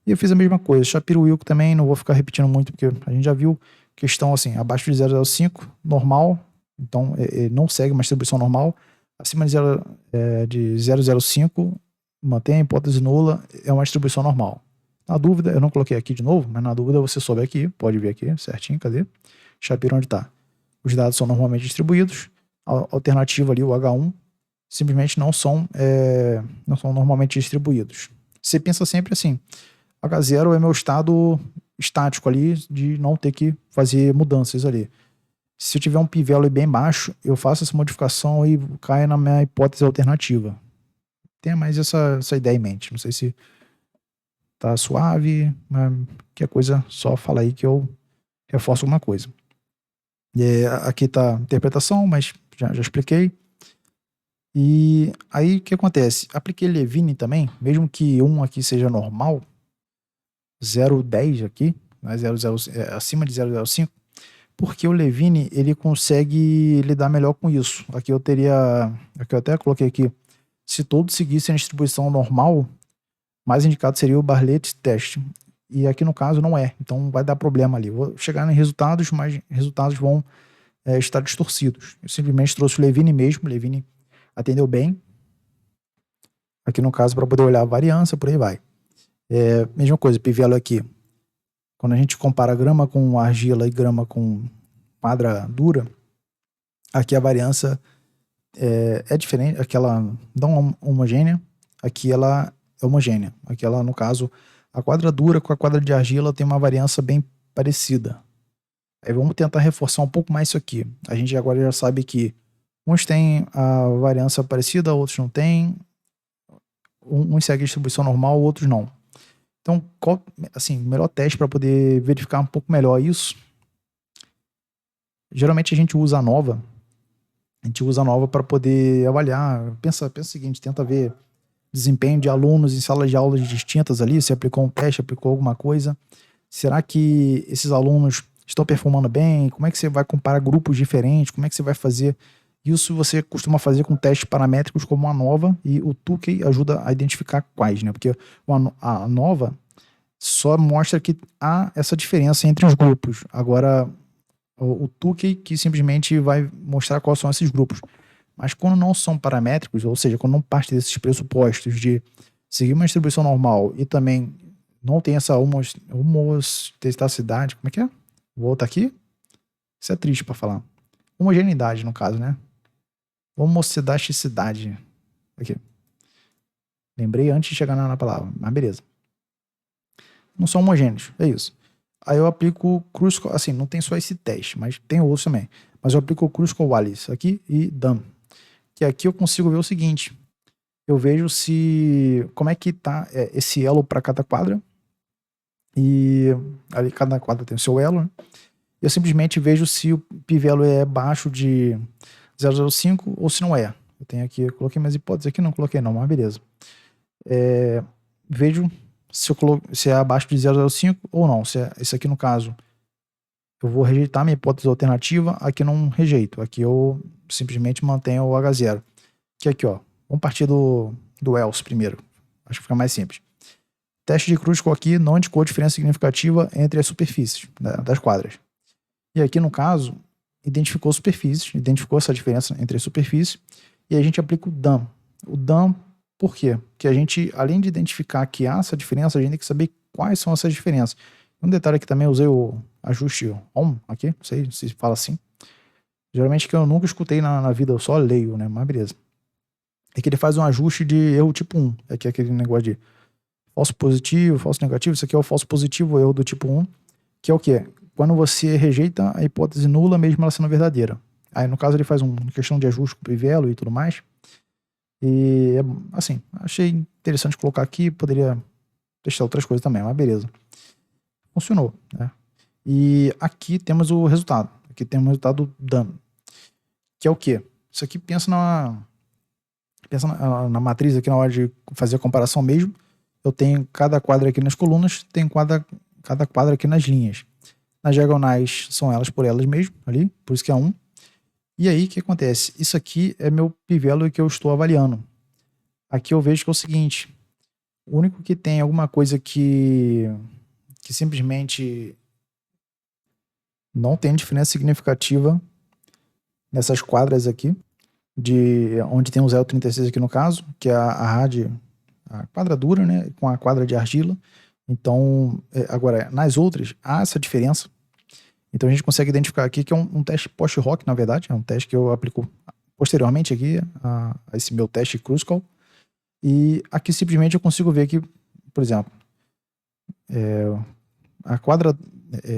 E eu fiz a mesma coisa, Shapiro-Wilk também, não vou ficar repetindo muito, porque a gente já viu questão assim, abaixo de 0,05, normal, então não segue uma distribuição normal, acima de 0,05, mantém a hipótese nula, é uma distribuição normal. Na dúvida, eu não coloquei aqui de novo, mas na dúvida você sobe aqui, pode ver aqui certinho, cadê? Shapiro onde está. Os dados são normalmente distribuídos, a alternativa ali, o H1, simplesmente não são normalmente distribuídos. Você pensa sempre assim, H0 é meu estado estático ali, de não ter que fazer mudanças ali. Se eu tiver um p-value bem baixo, eu faço essa modificação e caio na minha hipótese alternativa. Tenha mais essa ideia em mente. Não sei se tá suave, mas qualquer coisa, só fala aí que eu reforço alguma coisa. Aqui tá a interpretação, mas já expliquei. E aí o que acontece? Apliquei Levine também, mesmo que 1 aqui seja normal, 0,10 aqui, né, acima de 0,05, porque o Levine ele consegue lidar melhor com isso. Aqui eu até coloquei aqui, se todos seguissem a distribuição normal, mais indicado seria o Bartlett test. E aqui no caso não é, então vai dar problema ali. Vou chegar em resultados, mas resultados vão estar distorcidos. Eu simplesmente trouxe o Levine mesmo, o Levine atendeu bem. Aqui no caso para poder olhar a variância, por aí vai. Mesma coisa, p-value aqui. Quando a gente compara grama com argila e grama com quadra dura, aqui a variância é diferente, aqui ela não é homogênea, aqui ela é homogênea. Aqui ela, no caso, a quadra dura com a quadra de argila tem uma variância bem parecida. Aí vamos tentar reforçar um pouco mais isso aqui. A gente agora já sabe que uns têm a variância parecida, outros não têm. Uns seguem a distribuição normal, outros não. Então, qual, assim, o melhor teste para poder verificar um pouco melhor isso? Geralmente a gente usa a nova. A gente usa a nova para poder avaliar. Pensa o seguinte, tenta ver desempenho de alunos em salas de aulas distintas ali, se aplicou um teste, aplicou alguma coisa. Será que esses alunos estão performando bem? Como é que você vai comparar grupos diferentes? Como é que você vai fazer? Isso você costuma fazer com testes paramétricos como a nova, e o Tukey ajuda a identificar quais, né? Porque a nova só mostra que há essa diferença entre os grupos. Agora, o Tukey que simplesmente vai mostrar quais são esses grupos. Mas quando não são paramétricos, ou seja, quando não parte desses pressupostos de seguir uma distribuição normal e também não tem essa homosteticidade, como é que é? Vou voltar aqui. Isso é triste para falar. Homogeneidade, no caso, né? Homostaticidade. Aqui. Lembrei antes de chegar na palavra, mas beleza. Não são homogêneos, é isso. Aí eu aplico Cruz, assim, não tem só esse teste, mas tem outros também. Mas eu aplico o Cruz-Wallis aqui e DAM. Que aqui eu consigo ver o seguinte. Eu vejo como é que tá esse elo para cada quadra. E ali cada quadra tem o seu elo, né? Eu simplesmente vejo se o p-value é abaixo de 0,05 ou se não é. Eu tenho aqui, eu coloquei minhas hipóteses aqui, não coloquei não, mas beleza. Vejo se é abaixo de 0,05 ou não. Esse aqui no caso, eu vou rejeitar minha hipótese alternativa, aqui não rejeito. Aqui eu simplesmente mantenho o H0. Que aqui, ó. Vamos partir do else primeiro. Acho que fica mais simples. Teste de Kruskal aqui não indicou diferença significativa entre as superfícies, né, das quadras. E aqui, no caso, identificou superfícies, identificou essa diferença entre as superfícies, e a gente aplica o DAM. O DAM, por quê? Porque a gente, além de identificar que há essa diferença, a gente tem que saber quais são essas diferenças. Um detalhe aqui também, eu usei o ajuste OM aqui, não sei se fala assim. Geralmente que eu nunca escutei na vida, eu só leio, né? Mas beleza. É que ele faz um ajuste de erro tipo 1. É que é aquele negócio de falso positivo, falso negativo. Isso aqui é o falso positivo, erro do tipo 1. Que é o quê? Quando você rejeita a hipótese nula, mesmo ela sendo verdadeira. Aí, no caso, ele faz uma questão de ajuste com o Pivelo e tudo mais. E, assim, achei interessante colocar aqui. Poderia testar outras coisas também, mas beleza. funcionou, né? E aqui temos o resultado. Aqui temos o resultado do dano. Que é o quê? Isso aqui pensa na matriz aqui na hora de fazer a comparação mesmo. Eu tenho cada quadro aqui nas colunas, tenho cada quadro aqui nas linhas. Nas diagonais são elas por elas mesmo, ali, por isso que é 1. E aí, o que acontece? Isso aqui é meu p-value que eu estou avaliando. Aqui eu vejo que é o seguinte, o único que tem alguma coisa que simplesmente não tem diferença significativa nessas quadras aqui, onde tem o 0,36 aqui no caso, que é a quadra dura, né, com a quadra de argila. Então, agora, nas outras, há essa diferença. Então a gente consegue identificar aqui que é um teste post-hoc, na verdade, é um teste que eu aplico posteriormente aqui a esse meu teste Kruskal. E aqui simplesmente eu consigo ver que, por exemplo, a quadra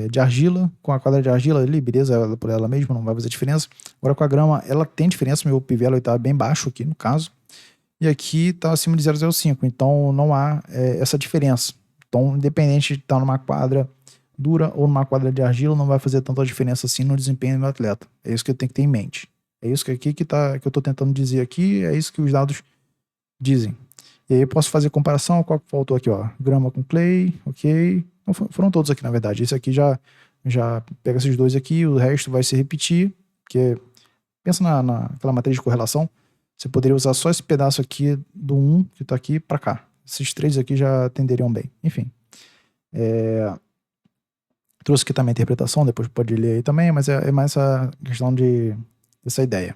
de argila, com a quadra de argila ali, beleza, ela por ela mesma, não vai fazer diferença. Agora com a grama, ela tem diferença, meu p-value está bem baixo aqui no caso. E aqui está acima de 0,05, então não há essa diferença. Então, independente de estar numa quadra dura ou numa quadra de argila, não vai fazer tanta diferença assim no desempenho do atleta. É isso que eu tenho que ter em mente. É isso que eu estou tentando dizer aqui, é isso que os dados dizem. E aí eu posso fazer comparação, qual que faltou aqui, ó, grama com clay, ok. Não, foram todos aqui, na verdade. Esse aqui já pega esses dois aqui, o resto vai se repetir, porque pensa naquela matriz de correlação, você poderia usar só esse pedaço aqui do 1 que está aqui para cá. Esses três aqui já atenderiam bem. Enfim. Trouxe aqui também a interpretação, depois pode ler aí também, mas é mais essa questão dessa ideia.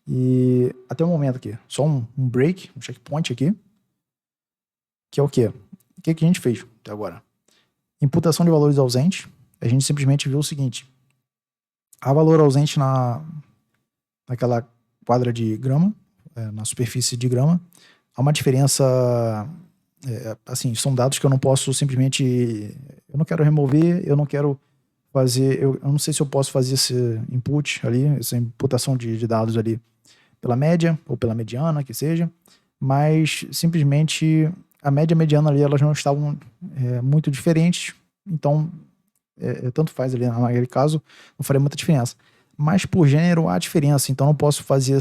E até o momento aqui, só um break, um checkpoint aqui, que é o quê? O que a gente fez até agora? Imputação de valores ausentes, a gente simplesmente viu o seguinte, há valor ausente naquela quadra de grama, na superfície de grama, há uma diferença, assim, são dados que eu não posso simplesmente, eu não quero remover, eu não quero fazer, eu não sei se eu posso fazer esse input ali, essa imputação de dados ali pela média ou pela mediana, que seja, mas simplesmente a média e a mediana ali, elas não estavam muito diferentes, então tanto faz ali naquele caso, não faria muita diferença. Mas por gênero há diferença, então não posso fazer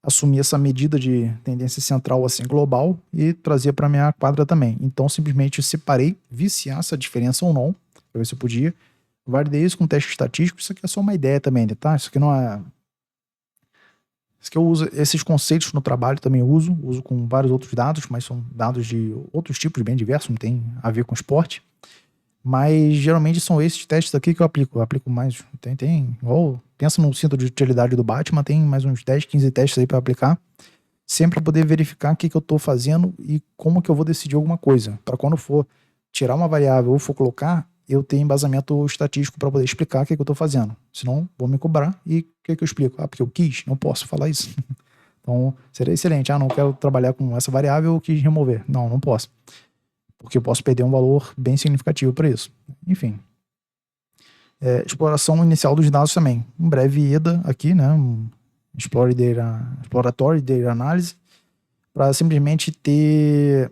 assumir essa medida de tendência central assim global e trazer para minha quadra também. Então simplesmente separei, vi se há essa diferença ou não, para ver se eu podia. Validei isso com teste estatístico, isso aqui é só uma ideia também, tá? Isso aqui não é... Isso que eu uso, esses conceitos no trabalho também uso com vários outros dados, mas são dados de outros tipos bem diversos, não tem a ver com esporte. Mas geralmente são esses testes aqui que eu aplico. Eu aplico mais. Igual, pensa no cinto de utilidade do Batman, tem mais uns 10, 15 testes aí para aplicar. Sempre para poder verificar o que eu estou fazendo e como que eu vou decidir alguma coisa. Para quando for tirar uma variável ou for colocar, eu tenho embasamento estatístico para poder explicar o que eu estou fazendo. Senão, vou me cobrar e o que eu explico? Ah, porque eu quis, não posso falar isso. Então, seria excelente. Ah, não quero trabalhar com essa variável, eu quis remover. Não posso. Porque eu posso perder um valor bem significativo para isso. Enfim. Exploração inicial dos dados também. Um breve EDA aqui, né? Exploratory Data Analysis, para simplesmente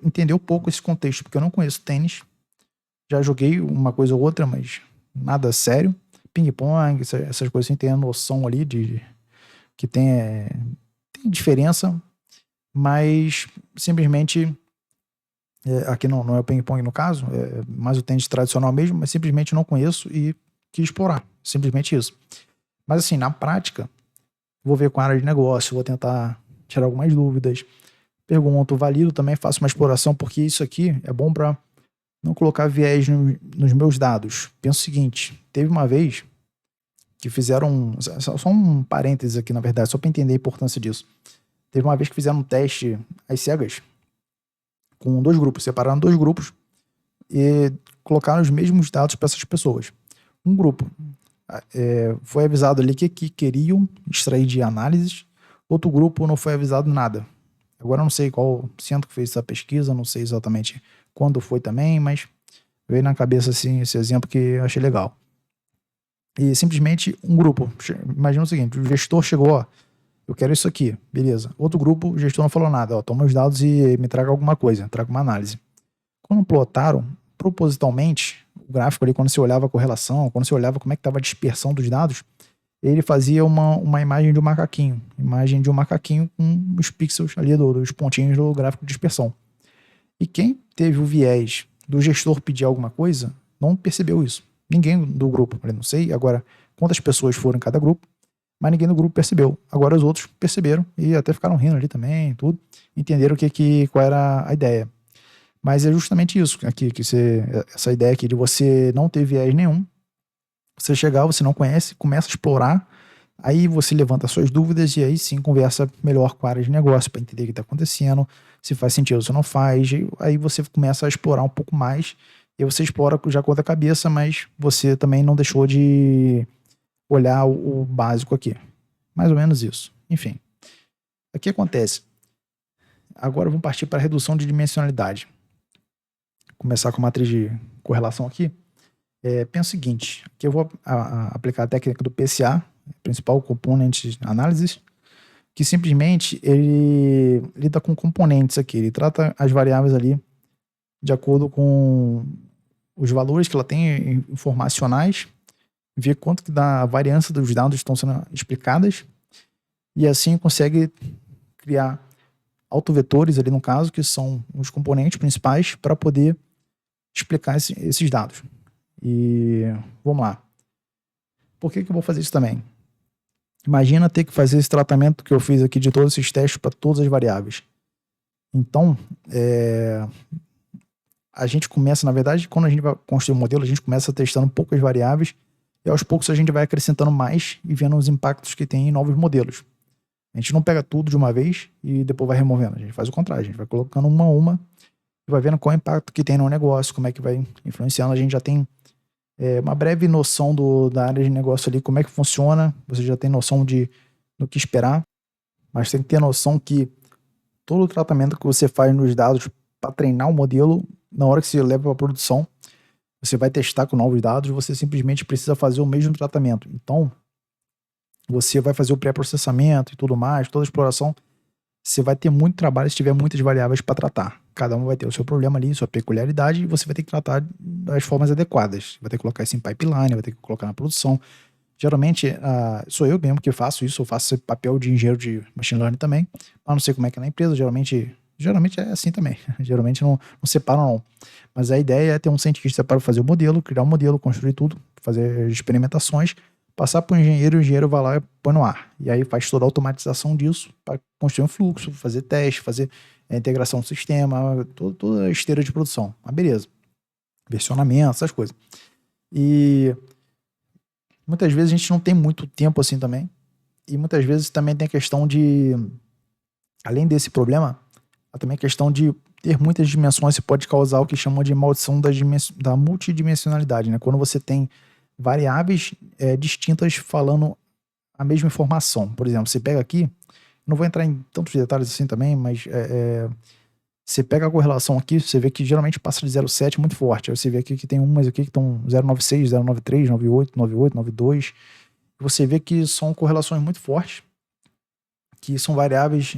entender um pouco esse contexto, porque eu não conheço tênis. Já joguei uma coisa ou outra, mas nada sério. Ping-pong, essas coisas assim, tem a noção ali de que tem diferença, mas simplesmente aqui não é o ping-pong no caso, é mais o tênis tradicional mesmo, mas simplesmente não conheço e quis explorar, simplesmente isso. Mas assim, na prática, vou ver com a área de negócio, vou tentar tirar algumas dúvidas, pergunto, valido também, faço uma exploração, porque isso aqui é bom para não colocar viés nos meus dados. Penso o seguinte, teve uma vez que fizeram, só um parênteses aqui na verdade, só para entender a importância disso. Teve uma vez que fizeram um teste às cegas, com 2 grupos, separaram 2 grupos e colocaram os mesmos dados para essas pessoas. Um grupo foi avisado ali que queriam extrair de análises, outro grupo não foi avisado nada. Agora eu não sei qual centro que fez essa pesquisa, não sei exatamente quando foi também, mas veio na cabeça assim, esse exemplo que eu achei legal. E simplesmente um grupo, imagina o seguinte, o gestor chegou, ó, eu quero isso aqui, beleza. Outro grupo, o gestor não falou nada, ó, toma os dados e me traga alguma coisa, traga uma análise. Quando plotaram, propositalmente, o gráfico ali, quando você olhava a correlação, quando você olhava como é que estava a dispersão dos dados, ele fazia uma imagem de um macaquinho. Imagem de um macaquinho com os pixels ali, dos pontinhos do gráfico de dispersão. E quem teve o viés do gestor pedir alguma coisa, não percebeu isso. Ninguém do grupo, eu não sei agora quantas pessoas foram em cada grupo, mas ninguém do grupo percebeu. Agora os outros perceberam e até ficaram rindo ali também, tudo. Entenderam qual era a ideia. Mas é justamente isso aqui, essa ideia aqui de você não ter viés nenhum, você chegar, você não conhece, começa a explorar, aí você levanta suas dúvidas e aí sim conversa melhor com a área de negócio para entender o que está acontecendo, se faz sentido ou se não faz, aí você começa a explorar um pouco mais, e você explora já com outra cabeça, mas você também não deixou de olhar o básico aqui. Mais ou menos isso. Enfim, o que acontece? Agora vamos partir para a redução de dimensionalidade. Começar com a matriz de correlação aqui. Pensa o seguinte, aqui eu vou aplicar a técnica do PCA, Principal Component Analysis, que simplesmente ele lida com componentes aqui, ele trata as variáveis ali de acordo com os valores que ela tem informacionais, vê quanto que da variância dos dados estão sendo explicadas, e assim consegue criar autovetores ali no caso, que são os componentes principais para poder explicar esses dados. E vamos lá. Por que eu vou fazer isso também? Imagina ter que fazer esse tratamento que eu fiz aqui de todos esses testes para todas as variáveis. Então, a gente começa, na verdade, quando a gente vai construir um modelo, a gente começa testando poucas variáveis e aos poucos a gente vai acrescentando mais e vendo os impactos que tem em novos modelos. A gente não pega tudo de uma vez e depois vai removendo. A gente faz o contrário, a gente vai colocando uma a uma e vai vendo qual é o impacto que tem no negócio, como é que vai influenciando. A gente já tem uma breve noção da área de negócio ali, como é que funciona, você já tem noção do que esperar, mas tem que ter noção que todo o tratamento que você faz nos dados para treinar o modelo, na hora que você leva para a produção, você vai testar com novos dados, você simplesmente precisa fazer o mesmo tratamento. Então, você vai fazer o pré-processamento e tudo mais, toda a exploração, você vai ter muito trabalho se tiver muitas variáveis para tratar. Cada um vai ter o seu problema ali, sua peculiaridade, e você vai ter que tratar das formas adequadas. Vai ter que colocar isso em pipeline, vai ter que colocar na produção. Geralmente, sou eu mesmo que faço isso, eu faço esse papel de engenheiro de machine learning também, mas não sei como é que é na empresa, geralmente é assim também. Geralmente não separam não. Mas a ideia é ter um cientista para fazer o modelo, criar um modelo, construir tudo, fazer experimentações, passar para o engenheiro vai lá e põe no ar. E aí faz toda a automatização disso para construir um fluxo, fazer teste, fazer integração do sistema, toda a esteira de produção. Mas beleza. Versionamento, essas coisas. E muitas vezes a gente não tem muito tempo assim também. E muitas vezes também tem a questão de, além desse problema, há também a questão de ter muitas dimensões, você pode causar o que chamam de maldição da multidimensionalidade, né? Quando você tem variáveis distintas falando a mesma informação. Por exemplo, você pega aqui, não vou entrar em tantos detalhes assim também, mas você pega a correlação aqui, você vê que geralmente passa de 0,7 muito forte. Aí você vê aqui que tem umas aqui que estão 0,96, 0,93, 0,98, 0,98, 0,92. Você vê que são correlações muito fortes, que são variáveis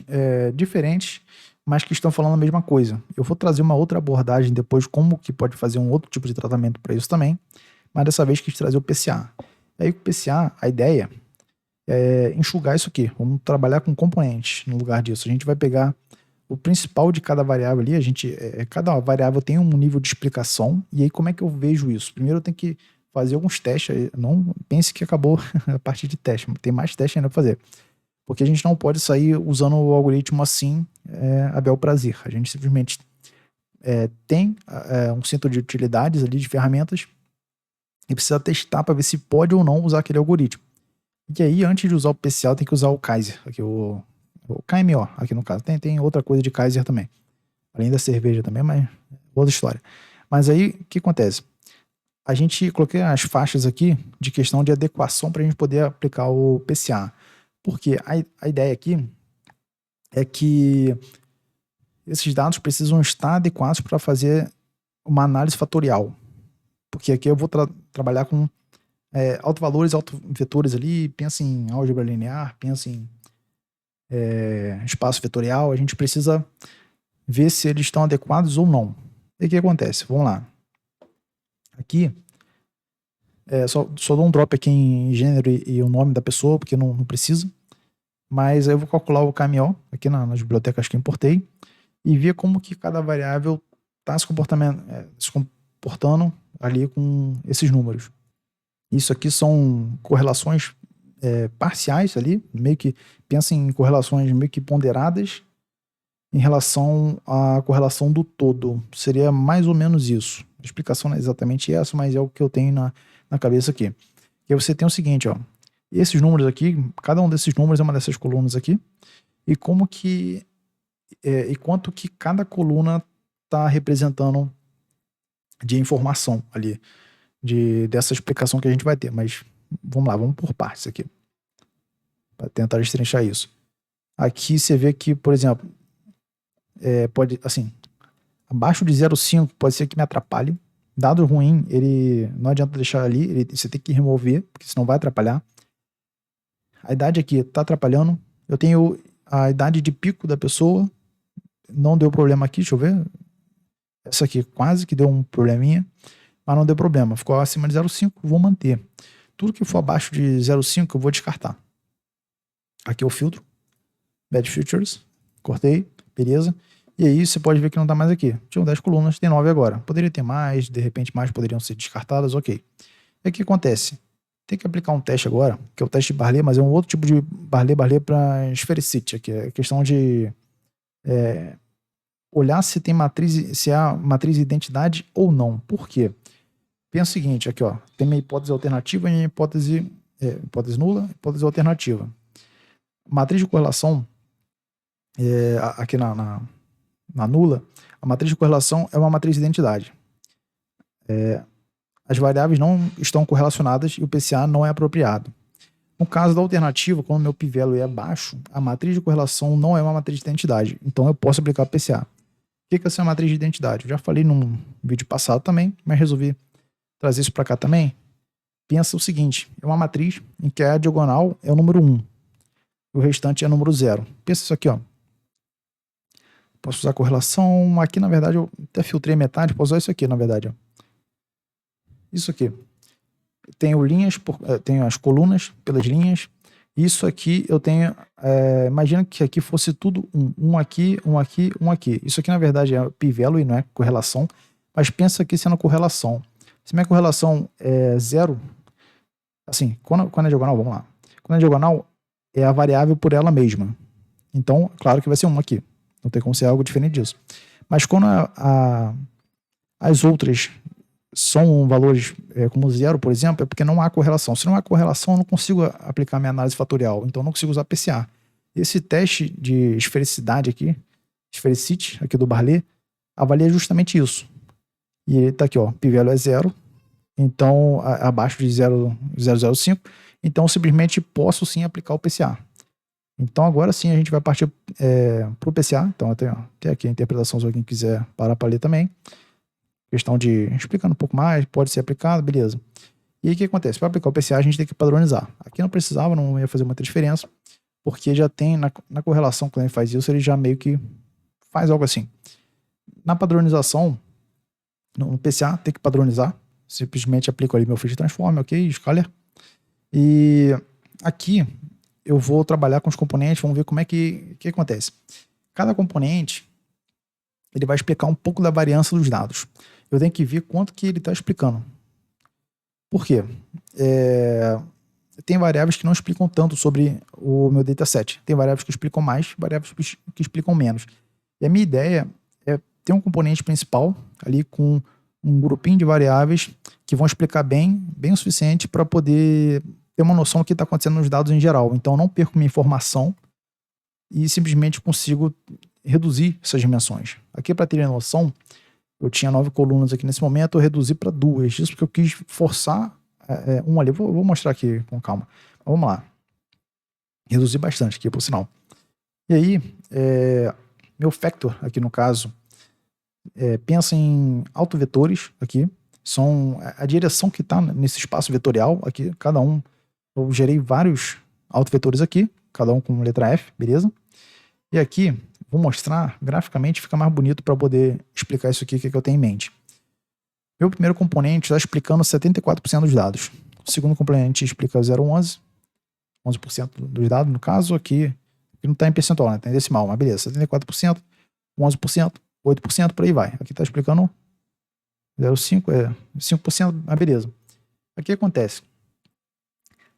diferentes, mas que estão falando a mesma coisa. Eu vou trazer uma outra abordagem depois, como que pode fazer um outro tipo de tratamento para isso também, mas dessa vez quis trazer o PCA. E aí o PCA, a ideia é enxugar isso aqui. Vamos trabalhar com componentes no lugar disso. A gente vai pegar o principal de cada variável ali, cada variável tem um nível de explicação, e aí como é que eu vejo isso? Primeiro eu tenho que fazer alguns testes, não pense que acabou a partir de teste, tem mais testes ainda para fazer. Porque a gente não pode sair usando o algoritmo assim, a bel prazer. A gente simplesmente tem um centro de utilidades ali, de ferramentas, e precisa testar para ver se pode ou não usar aquele algoritmo. E aí, antes de usar o PCA, tem que usar o Kaiser, aqui o KMO, aqui no caso. Tem outra coisa de Kaiser também. Além da cerveja também, mas outra história. Mas aí, o que acontece? A gente coloquei as faixas aqui de questão de adequação para a gente poder aplicar o PCA. Porque a ideia aqui é que esses dados precisam estar adequados para fazer uma análise fatorial. Porque aqui eu vou trabalhar com autovalores, autovetores ali, pensa em álgebra linear, pensa em espaço vetorial, a gente precisa ver se eles estão adequados ou não. E o que acontece? Vamos lá. Aqui, só dou um drop aqui em gênero e o nome da pessoa, porque não precisa. Mas aí eu vou calcular o KMO aqui nas bibliotecas que eu importei e ver como que cada variável está se comportando ali com esses números. Isso aqui são correlações parciais ali, meio que pensa em correlações meio que ponderadas em relação à correlação do todo. Seria mais ou menos isso. A explicação não é exatamente essa, mas é o que eu tenho na cabeça aqui. E aí você tem o seguinte, ó. Esses números aqui, cada um desses números é uma dessas colunas aqui, e como que e quanto que cada coluna está representando de informação ali, dessa explicação que a gente vai ter. Mas vamos lá, vamos por partes aqui, para tentar destrinchar isso. Aqui você vê que, por exemplo, pode, assim, abaixo de 0,5 pode ser que me atrapalhe. Dado ruim, ele não adianta deixar ali, você tem que remover, porque senão vai atrapalhar. A idade aqui tá atrapalhando. Eu tenho a idade de pico da pessoa. Não deu problema aqui, deixa eu ver. Essa aqui quase que deu um probleminha, mas não deu problema. Ficou acima de 0,5, vou manter. Tudo que for abaixo de 0,5 eu vou descartar. Aqui é o filtro. Bad Features. Cortei, beleza. E aí você pode ver que não tá mais aqui. Tinham 10 colunas, tem 9 agora. Poderia ter mais, de repente mais poderiam ser descartadas, ok. E o que acontece? Tem que aplicar um teste agora, que é o teste de Barley, mas é um outro tipo de Barley para Sphericity, aqui é questão de olhar se tem matriz, se há matriz de identidade ou não. Por quê? Pensa o seguinte, aqui ó, tem minha hipótese alternativa e minha hipótese nula, hipótese alternativa. Matriz de correlação, aqui na nula, a matriz de correlação é uma matriz de identidade. As variáveis não estão correlacionadas e o PCA não é apropriado. No caso da alternativa, quando meu p-value é baixo, a matriz de correlação não é uma matriz de identidade, então eu posso aplicar o PCA. O que é essa matriz de identidade? Eu já falei num vídeo passado também, mas resolvi trazer isso para cá também. Pensa o seguinte, é uma matriz em que a diagonal é o número 1, o restante é o número 0. Pensa isso aqui, ó. Posso usar correlação, aqui na verdade eu até filtrei metade, posso usar isso aqui na verdade, ó. Isso aqui. Tenho tenho as colunas pelas linhas. Isso aqui eu tenho. Imagina que aqui fosse tudo um aqui, um aqui, um aqui. Isso aqui na verdade é p-value, não é correlação. Mas pensa aqui sendo correlação. Se minha correlação é 0, assim, quando é diagonal, vamos lá. Quando é diagonal, é a variável por ela mesma. Então, claro que vai ser 1 aqui. Não tem como ser algo diferente disso. Mas quando as outras são valores como 0, por exemplo, é porque não há correlação. Se não há correlação, eu não consigo aplicar minha análise fatorial, então eu não consigo usar PCA. Esse teste de esfericidade aqui, Sphericity, aqui do Barley, avalia justamente isso. E ele tá aqui, ó, p-value é 0, então abaixo de 0,005, então eu simplesmente posso sim aplicar o PCA. Então agora sim a gente vai partir para o PCA, então tem aqui a interpretação se alguém quiser parar para ler também. Questão de explicando um pouco mais, pode ser aplicado, beleza. E aí o que acontece? Para aplicar o PCA a gente tem que padronizar. Aqui não precisava, não ia fazer muita diferença, porque já tem na correlação, quando ele faz isso, ele já meio que faz algo assim. Na padronização, no PCA tem que padronizar, simplesmente aplico ali meu feed transform, ok, scaler. E aqui eu vou trabalhar com os componentes, vamos ver como é que acontece. Cada componente ele vai explicar um pouco da variância dos dados. Eu tenho que ver quanto que ele está explicando. Por quê? Tem variáveis que não explicam tanto sobre o meu dataset. Tem variáveis que explicam mais, variáveis que explicam menos. E a minha ideia é ter um componente principal ali com um grupinho de variáveis que vão explicar bem o suficiente para poder ter uma noção do que está acontecendo nos dados em geral. Então eu não perco minha informação e simplesmente consigo reduzir essas dimensões. Aqui, para ter noção, eu tinha 9 colunas aqui nesse momento, eu reduzi para 2. Isso porque eu quis forçar um ali. Vou mostrar aqui com calma. Vamos lá. Reduzi bastante aqui, por sinal. E aí, meu factor aqui no caso, pensa em autovetores aqui. São a direção que está nesse espaço vetorial aqui. Cada um, eu gerei vários autovetores aqui, cada um com letra F, beleza? E aqui vou mostrar graficamente, fica mais bonito para poder explicar isso aqui que eu tenho em mente. Meu primeiro componente está explicando 74% dos dados. O segundo componente explica 0,11, 11% dos dados, no caso aqui não está em percentual, né? Está em decimal, mas beleza, 74%, 11%, 8%, por aí vai. Aqui está explicando 0,5%, 5%, mas beleza. Aqui acontece.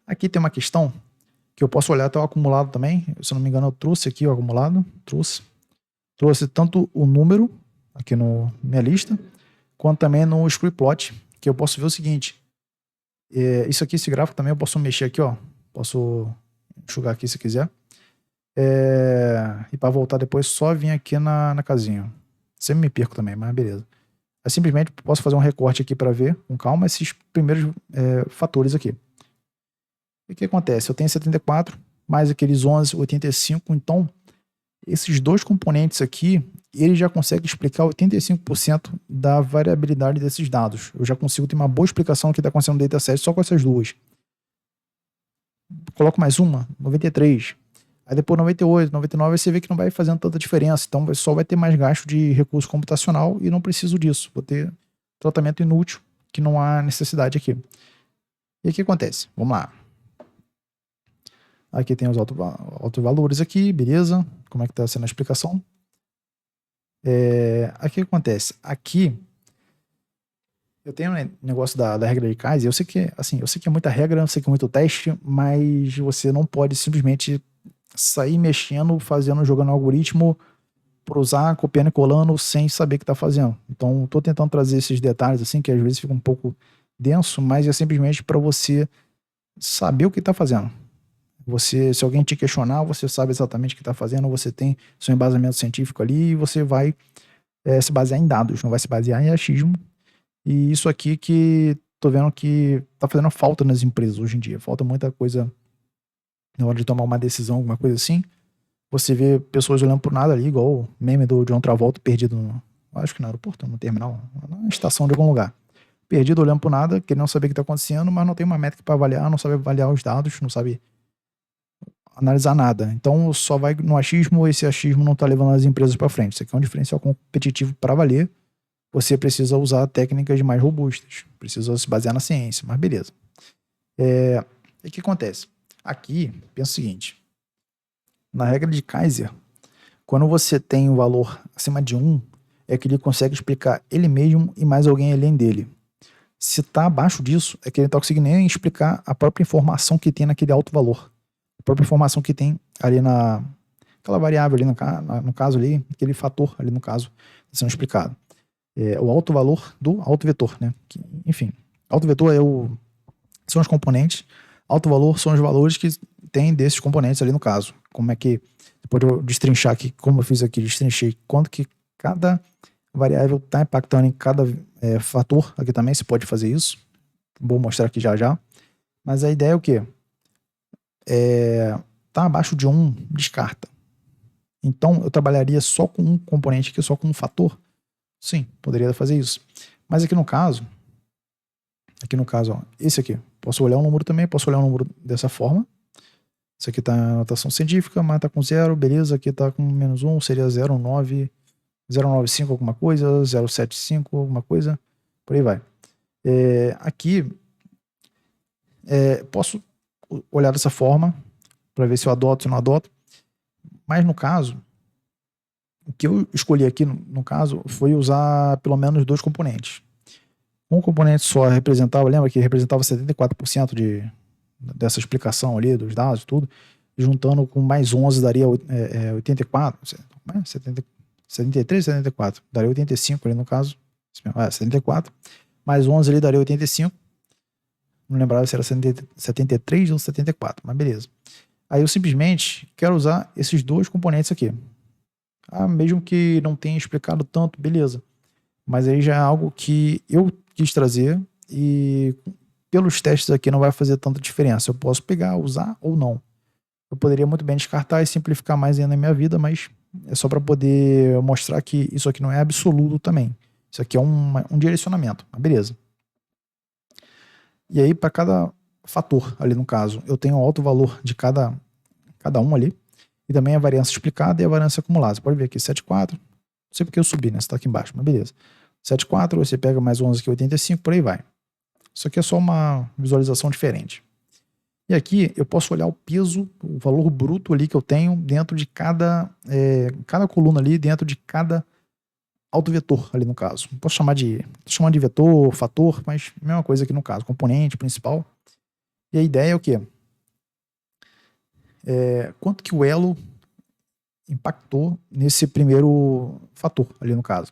Aqui tem uma questão que eu posso olhar até o acumulado também. Se eu não me engano, eu trouxe aqui o acumulado. Trouxe tanto o número aqui no minha lista, quanto também no screen plot, que eu posso ver o seguinte. Isso aqui, esse gráfico também eu posso mexer aqui, ó. Posso enxugar aqui se quiser. E para voltar depois, só vir aqui na casinha. Sempre me perco também, mas beleza. Eu simplesmente posso fazer um recorte aqui para ver com calma esses primeiros fatores aqui. E o que acontece? Eu tenho 74, mais aqueles 11, 85, então esses dois componentes aqui, ele já consegue explicar 85% da variabilidade desses dados. Eu já consigo ter uma boa explicação do que está acontecendo no dataset só com essas duas. Coloco mais uma, 93. Aí depois 98, 99, você vê que não vai fazendo tanta diferença. Então só vai ter mais gasto de recurso computacional e não preciso disso. Vou ter tratamento inútil, que não há necessidade aqui. E o que acontece? Vamos lá. Aqui tem os altos valores aqui, beleza? Como é que está sendo a explicação? Aqui o que acontece? Aqui eu tenho um negócio da regra de Kaiser. Eu sei que é muita regra, eu sei que é muito teste, mas você não pode simplesmente sair mexendo, jogando algoritmo por usar, copiando e colando sem saber o que está fazendo. Então, estou tentando trazer esses detalhes assim, que às vezes fica um pouco denso, mas é simplesmente para você saber o que está fazendo. Se alguém te questionar, você sabe exatamente o que está fazendo, você tem seu embasamento científico ali e você vai se basear em dados, não vai se basear em achismo. E isso aqui que tô vendo que tá fazendo falta nas empresas hoje em dia. Falta muita coisa na hora de tomar uma decisão, alguma coisa assim. Você vê pessoas olhando por nada ali, igual o meme do John Travolta perdido acho que no aeroporto, no terminal, na estação de algum lugar. Perdido olhando por nada, querendo saber o que tá acontecendo, mas não tem uma métrica para avaliar, não sabe avaliar os dados, não sabe analisar nada. Então só vai no achismo, esse achismo não tá levando as empresas para frente. Isso aqui é um diferencial competitivo para valer. Você precisa usar técnicas mais robustas, precisa se basear na ciência, mas beleza. E o que acontece? Aqui, pensa o seguinte, na regra de Kaiser, quando você tem um valor acima de 1, é que ele consegue explicar ele mesmo e mais alguém além dele. Se está abaixo disso, é que ele não está conseguindo nem explicar a própria informação que tem naquele alto valor. A própria informação que tem ali aquela variável ali no caso ali, aquele fator ali no caso, está sendo explicado. O alto valor do alto vetor, né? Enfim, alto vetor são os componentes, alto valor são os valores que tem desses componentes ali no caso. Como é que, depois eu destrinchar aqui, como eu fiz aqui, destrinchei quanto que cada variável está impactando em cada fator, aqui também se pode fazer isso, vou mostrar aqui já. Mas a ideia é o quê? Tá abaixo de 1, descarta. Então eu trabalharia só com um componente aqui, só com um fator. Sim, poderia fazer isso. Mas aqui no caso, ó, esse aqui, posso olhar um número também, posso olhar um número dessa forma. Isso aqui tá na notação científica, mas tá com 0, beleza, aqui tá com -1, seria 0,9, 0,95 alguma coisa, 0,75 alguma coisa, por aí vai. Aqui, posso olhar dessa forma, para ver se eu adoto ou não adoto, mas no caso, o que eu escolhi aqui, no caso, foi usar pelo menos 2 componentes. Um componente só representava, lembra que representava 74% dessa explicação ali, dos dados e tudo, juntando com mais 11 daria 84, 73, 74, daria 85 ali no caso, 74, mais 11 ali daria 85, não lembrava se era 73 ou 74, mas beleza. Aí eu simplesmente quero usar esses 2 componentes aqui. Mesmo que não tenha explicado tanto, beleza. Mas aí já é algo que eu quis trazer e pelos testes aqui não vai fazer tanta diferença. Eu posso pegar, usar ou não. Eu poderia muito bem descartar e simplificar mais ainda a minha vida, mas é só para poder mostrar que isso aqui não é absoluto também. Isso aqui é um direcionamento, mas beleza. E aí para cada fator ali no caso, eu tenho o alto valor de cada um ali. E também a variância explicada e a variância acumulada. Você pode ver aqui 7,4. Não sei porque eu subi, né? Você tá aqui embaixo, mas beleza. 7,4, você pega mais 11 aqui, 85, por aí vai. Isso aqui é só uma visualização diferente. E aqui eu posso olhar o peso, o valor bruto ali que eu tenho dentro de cada coluna ali, dentro de cada autovetor ali no caso. Posso chamar de vetor, fator, mas mesma coisa aqui no caso, componente principal. E a ideia é o quê? Quanto que o elo impactou nesse primeiro fator ali no caso.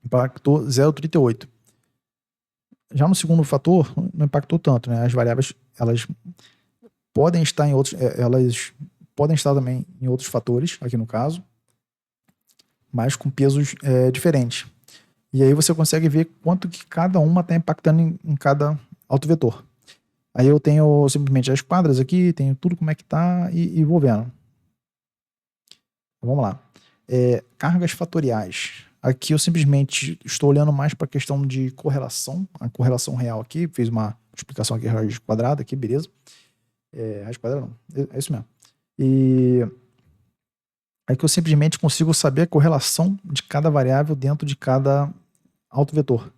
Impactou 0,38. Já no segundo fator, não impactou tanto, né? As variáveis, elas podem estar em outros, elas podem estar também em outros fatores, aqui no caso, mas com pesos diferentes. E aí você consegue ver quanto que cada uma está impactando em cada autovetor. Aí eu tenho simplesmente as quadras aqui, tenho tudo como é que tá e vou vendo. Vamos lá. Cargas fatoriais. Aqui eu simplesmente estou olhando mais para a questão de correlação, a correlação real aqui, fiz uma explicação aqui, raiz quadrada aqui, beleza. Raiz quadrada não, é isso mesmo. E aqui eu simplesmente consigo saber a correlação de cada variável dentro de cada autovetor.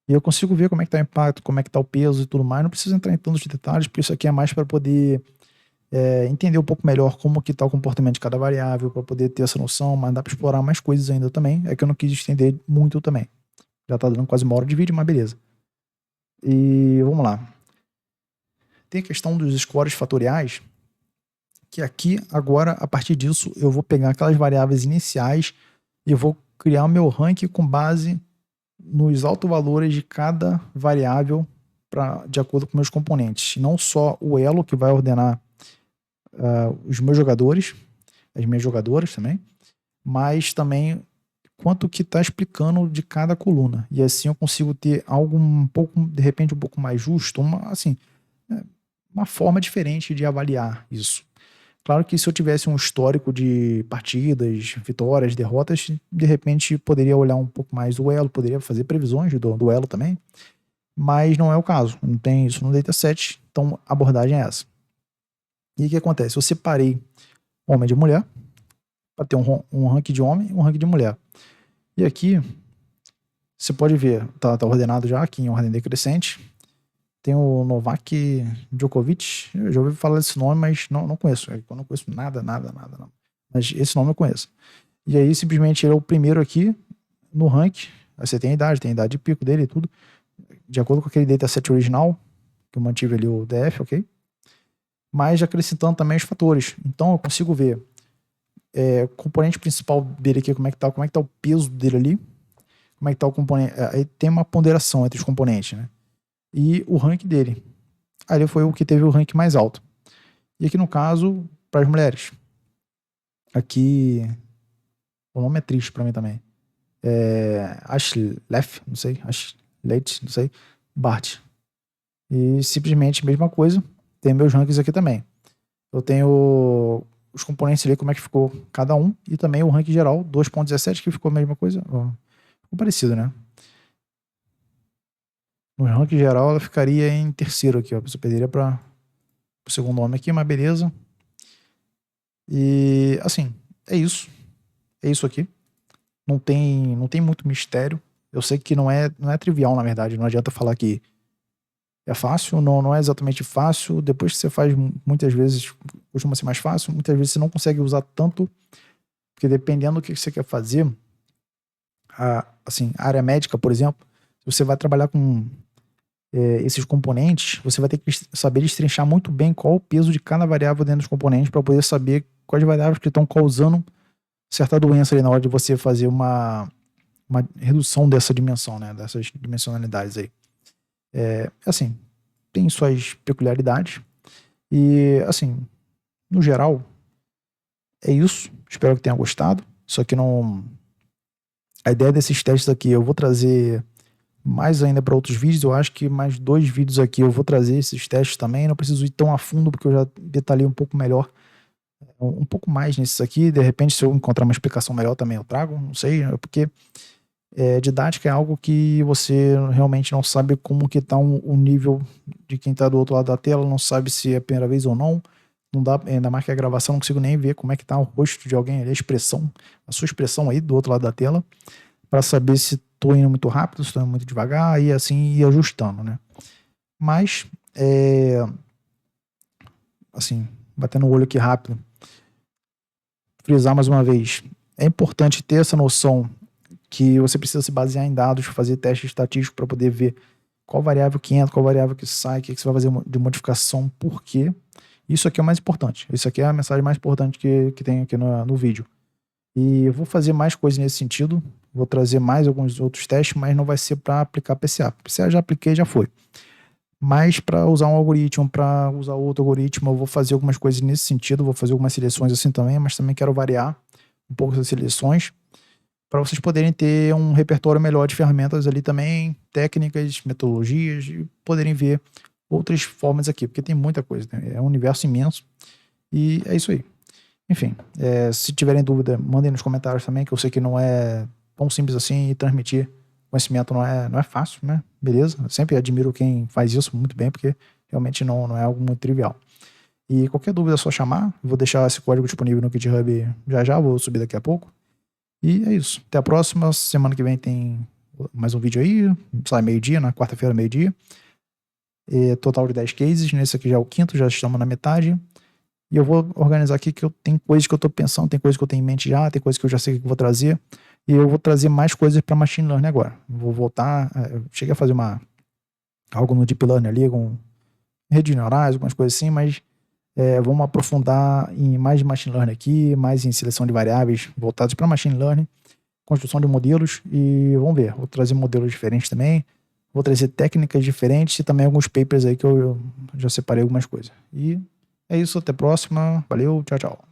E eu consigo ver como é que está o impacto, como é que está o peso e tudo mais. Não preciso entrar em tantos detalhes, porque isso aqui é mais para poder entender um pouco melhor como que está o comportamento de cada variável, para poder ter essa noção, mas dá para explorar mais coisas ainda também. É que eu não quis estender muito também. Já está dando quase 1 hora de vídeo, mas beleza. E vamos lá. Tem a questão dos scores fatoriais, que aqui, agora, a partir disso, eu vou pegar aquelas variáveis iniciais e vou criar o meu ranking com base nos autovalores de cada variável de acordo com meus componentes. Não só o elo, que vai ordenar os meus jogadores, as minhas jogadoras também, mas também quanto que está explicando de cada coluna. E assim eu consigo ter algo um pouco, de repente, um pouco mais justo, uma forma diferente de avaliar isso. Claro que se eu tivesse um histórico de partidas, vitórias, derrotas, de repente poderia olhar um pouco mais o elo, poderia fazer previsões do elo também, mas não é o caso, não tem isso no dataset, então a abordagem é essa. E o que acontece? Eu separei homem de mulher, para ter um ranking de homem e um ranking de mulher. E aqui, você pode ver, tá ordenado já aqui em ordem decrescente. Tem o Novak Djokovic, eu já ouvi falar desse nome, mas não conheço. Eu não conheço nada. Mas esse nome eu conheço. E aí, simplesmente, ele é o primeiro aqui no ranking. Aí você tem a idade de pico dele e tudo. De acordo com aquele dataset original, que eu mantive ali o DF, ok? Mas acrescentando também os fatores. Então eu consigo ver o componente principal dele aqui, como é que tá o peso dele ali, como é que tá o componente. Aí tem uma ponderação entre os componentes, né? E o rank dele. Aí foi o que teve o rank mais alto. E aqui no caso, para as mulheres. Aqui, o nome é triste para mim também. Ashlef, não sei, Ashleit, não sei, Bart. E simplesmente a mesma coisa. Tem meus rankings aqui também. Eu tenho os componentes ali, como é que ficou cada um, e também o ranking geral, 2.17, que ficou a mesma coisa. Ficou parecido, né? No ranking geral, ela ficaria em terceiro aqui, ó. Você perderia para o segundo homem aqui, mas beleza. E, assim, é isso. É isso aqui. Não tem muito mistério. Eu sei que não é trivial, na verdade. Não adianta falar que é fácil, não é exatamente fácil. Depois que você faz, muitas vezes costuma ser mais fácil, muitas vezes você não consegue usar tanto, porque dependendo do que você quer fazer, assim, a área médica, por exemplo, se você vai trabalhar com esses componentes, você vai ter que saber destrinchar muito bem qual o peso de cada variável dentro dos componentes para poder saber quais variáveis que estão causando certa doença ali na hora de você fazer uma redução dessa dimensão, né, dessas dimensionalidades aí. Assim, tem suas peculiaridades e, assim, no geral, é isso. Espero que tenha gostado. Só que não... A ideia desses testes aqui, eu vou trazer mais ainda para outros vídeos. Eu acho que mais 2 vídeos aqui eu vou trazer esses testes também. Não preciso ir tão a fundo, porque eu já detalhei um pouco melhor, um pouco mais nesses aqui. De repente, se eu encontrar uma explicação melhor também eu trago, não sei, porque didática é algo que você realmente não sabe como que tá o nível de quem tá do outro lado da tela, não sabe se é a primeira vez ou não. não dá, ainda mais que a gravação, não consigo nem ver como é que tá o rosto de alguém ali, a sua expressão aí do outro lado da tela, para saber se tô indo muito rápido, se tô indo muito devagar, e assim ir ajustando, né? Mas, assim, batendo o olho aqui rápido, frisar mais uma vez, é importante ter essa noção que você precisa se basear em dados, fazer teste estatístico para poder ver qual variável que entra, qual variável que sai, o que você vai fazer de modificação, por quê. Isso aqui é o mais importante. Isso aqui é a mensagem mais importante que tem aqui no vídeo. E eu vou fazer mais coisas nesse sentido, vou trazer mais alguns outros testes, mas não vai ser para aplicar PCA. PCA já apliquei, já foi. Mas para usar um algoritmo, para usar outro algoritmo, eu vou fazer algumas coisas nesse sentido, vou fazer algumas seleções assim também, mas também quero variar um pouco essas seleções, para vocês poderem ter um repertório melhor de ferramentas ali também, técnicas, metodologias, e poderem ver outras formas aqui, porque tem muita coisa, né? É um universo imenso, e é isso aí. Enfim, se tiverem dúvida, mandem nos comentários também, que eu sei que não é tão simples assim, e transmitir conhecimento não é fácil, né? Beleza? Eu sempre admiro quem faz isso muito bem, porque realmente não é algo muito trivial. E qualquer dúvida é só chamar, eu vou deixar esse código disponível no GitHub já, vou subir daqui a pouco. E é isso. Até a próxima. Semana que vem tem mais um vídeo aí. Sai meio-dia, na quarta-feira, meio-dia. Total de 10 cases. Nesse aqui já é o quinto, já estamos na metade. E eu vou organizar aqui que tem coisas que eu estou pensando, tem coisas que eu tenho em mente já, tem coisas que eu já sei que eu vou trazer. E eu vou trazer mais coisas para Machine Learning agora. Vou voltar. Eu cheguei a fazer algo no Deep Learning ali, com redes neurais, algumas coisas assim, mas vamos aprofundar em mais de Machine Learning aqui, mais em seleção de variáveis voltados para Machine Learning, construção de modelos, e vamos ver, vou trazer modelos diferentes também, vou trazer técnicas diferentes e também alguns papers aí que eu já separei algumas coisas. E é isso, até a próxima, valeu, tchau, tchau.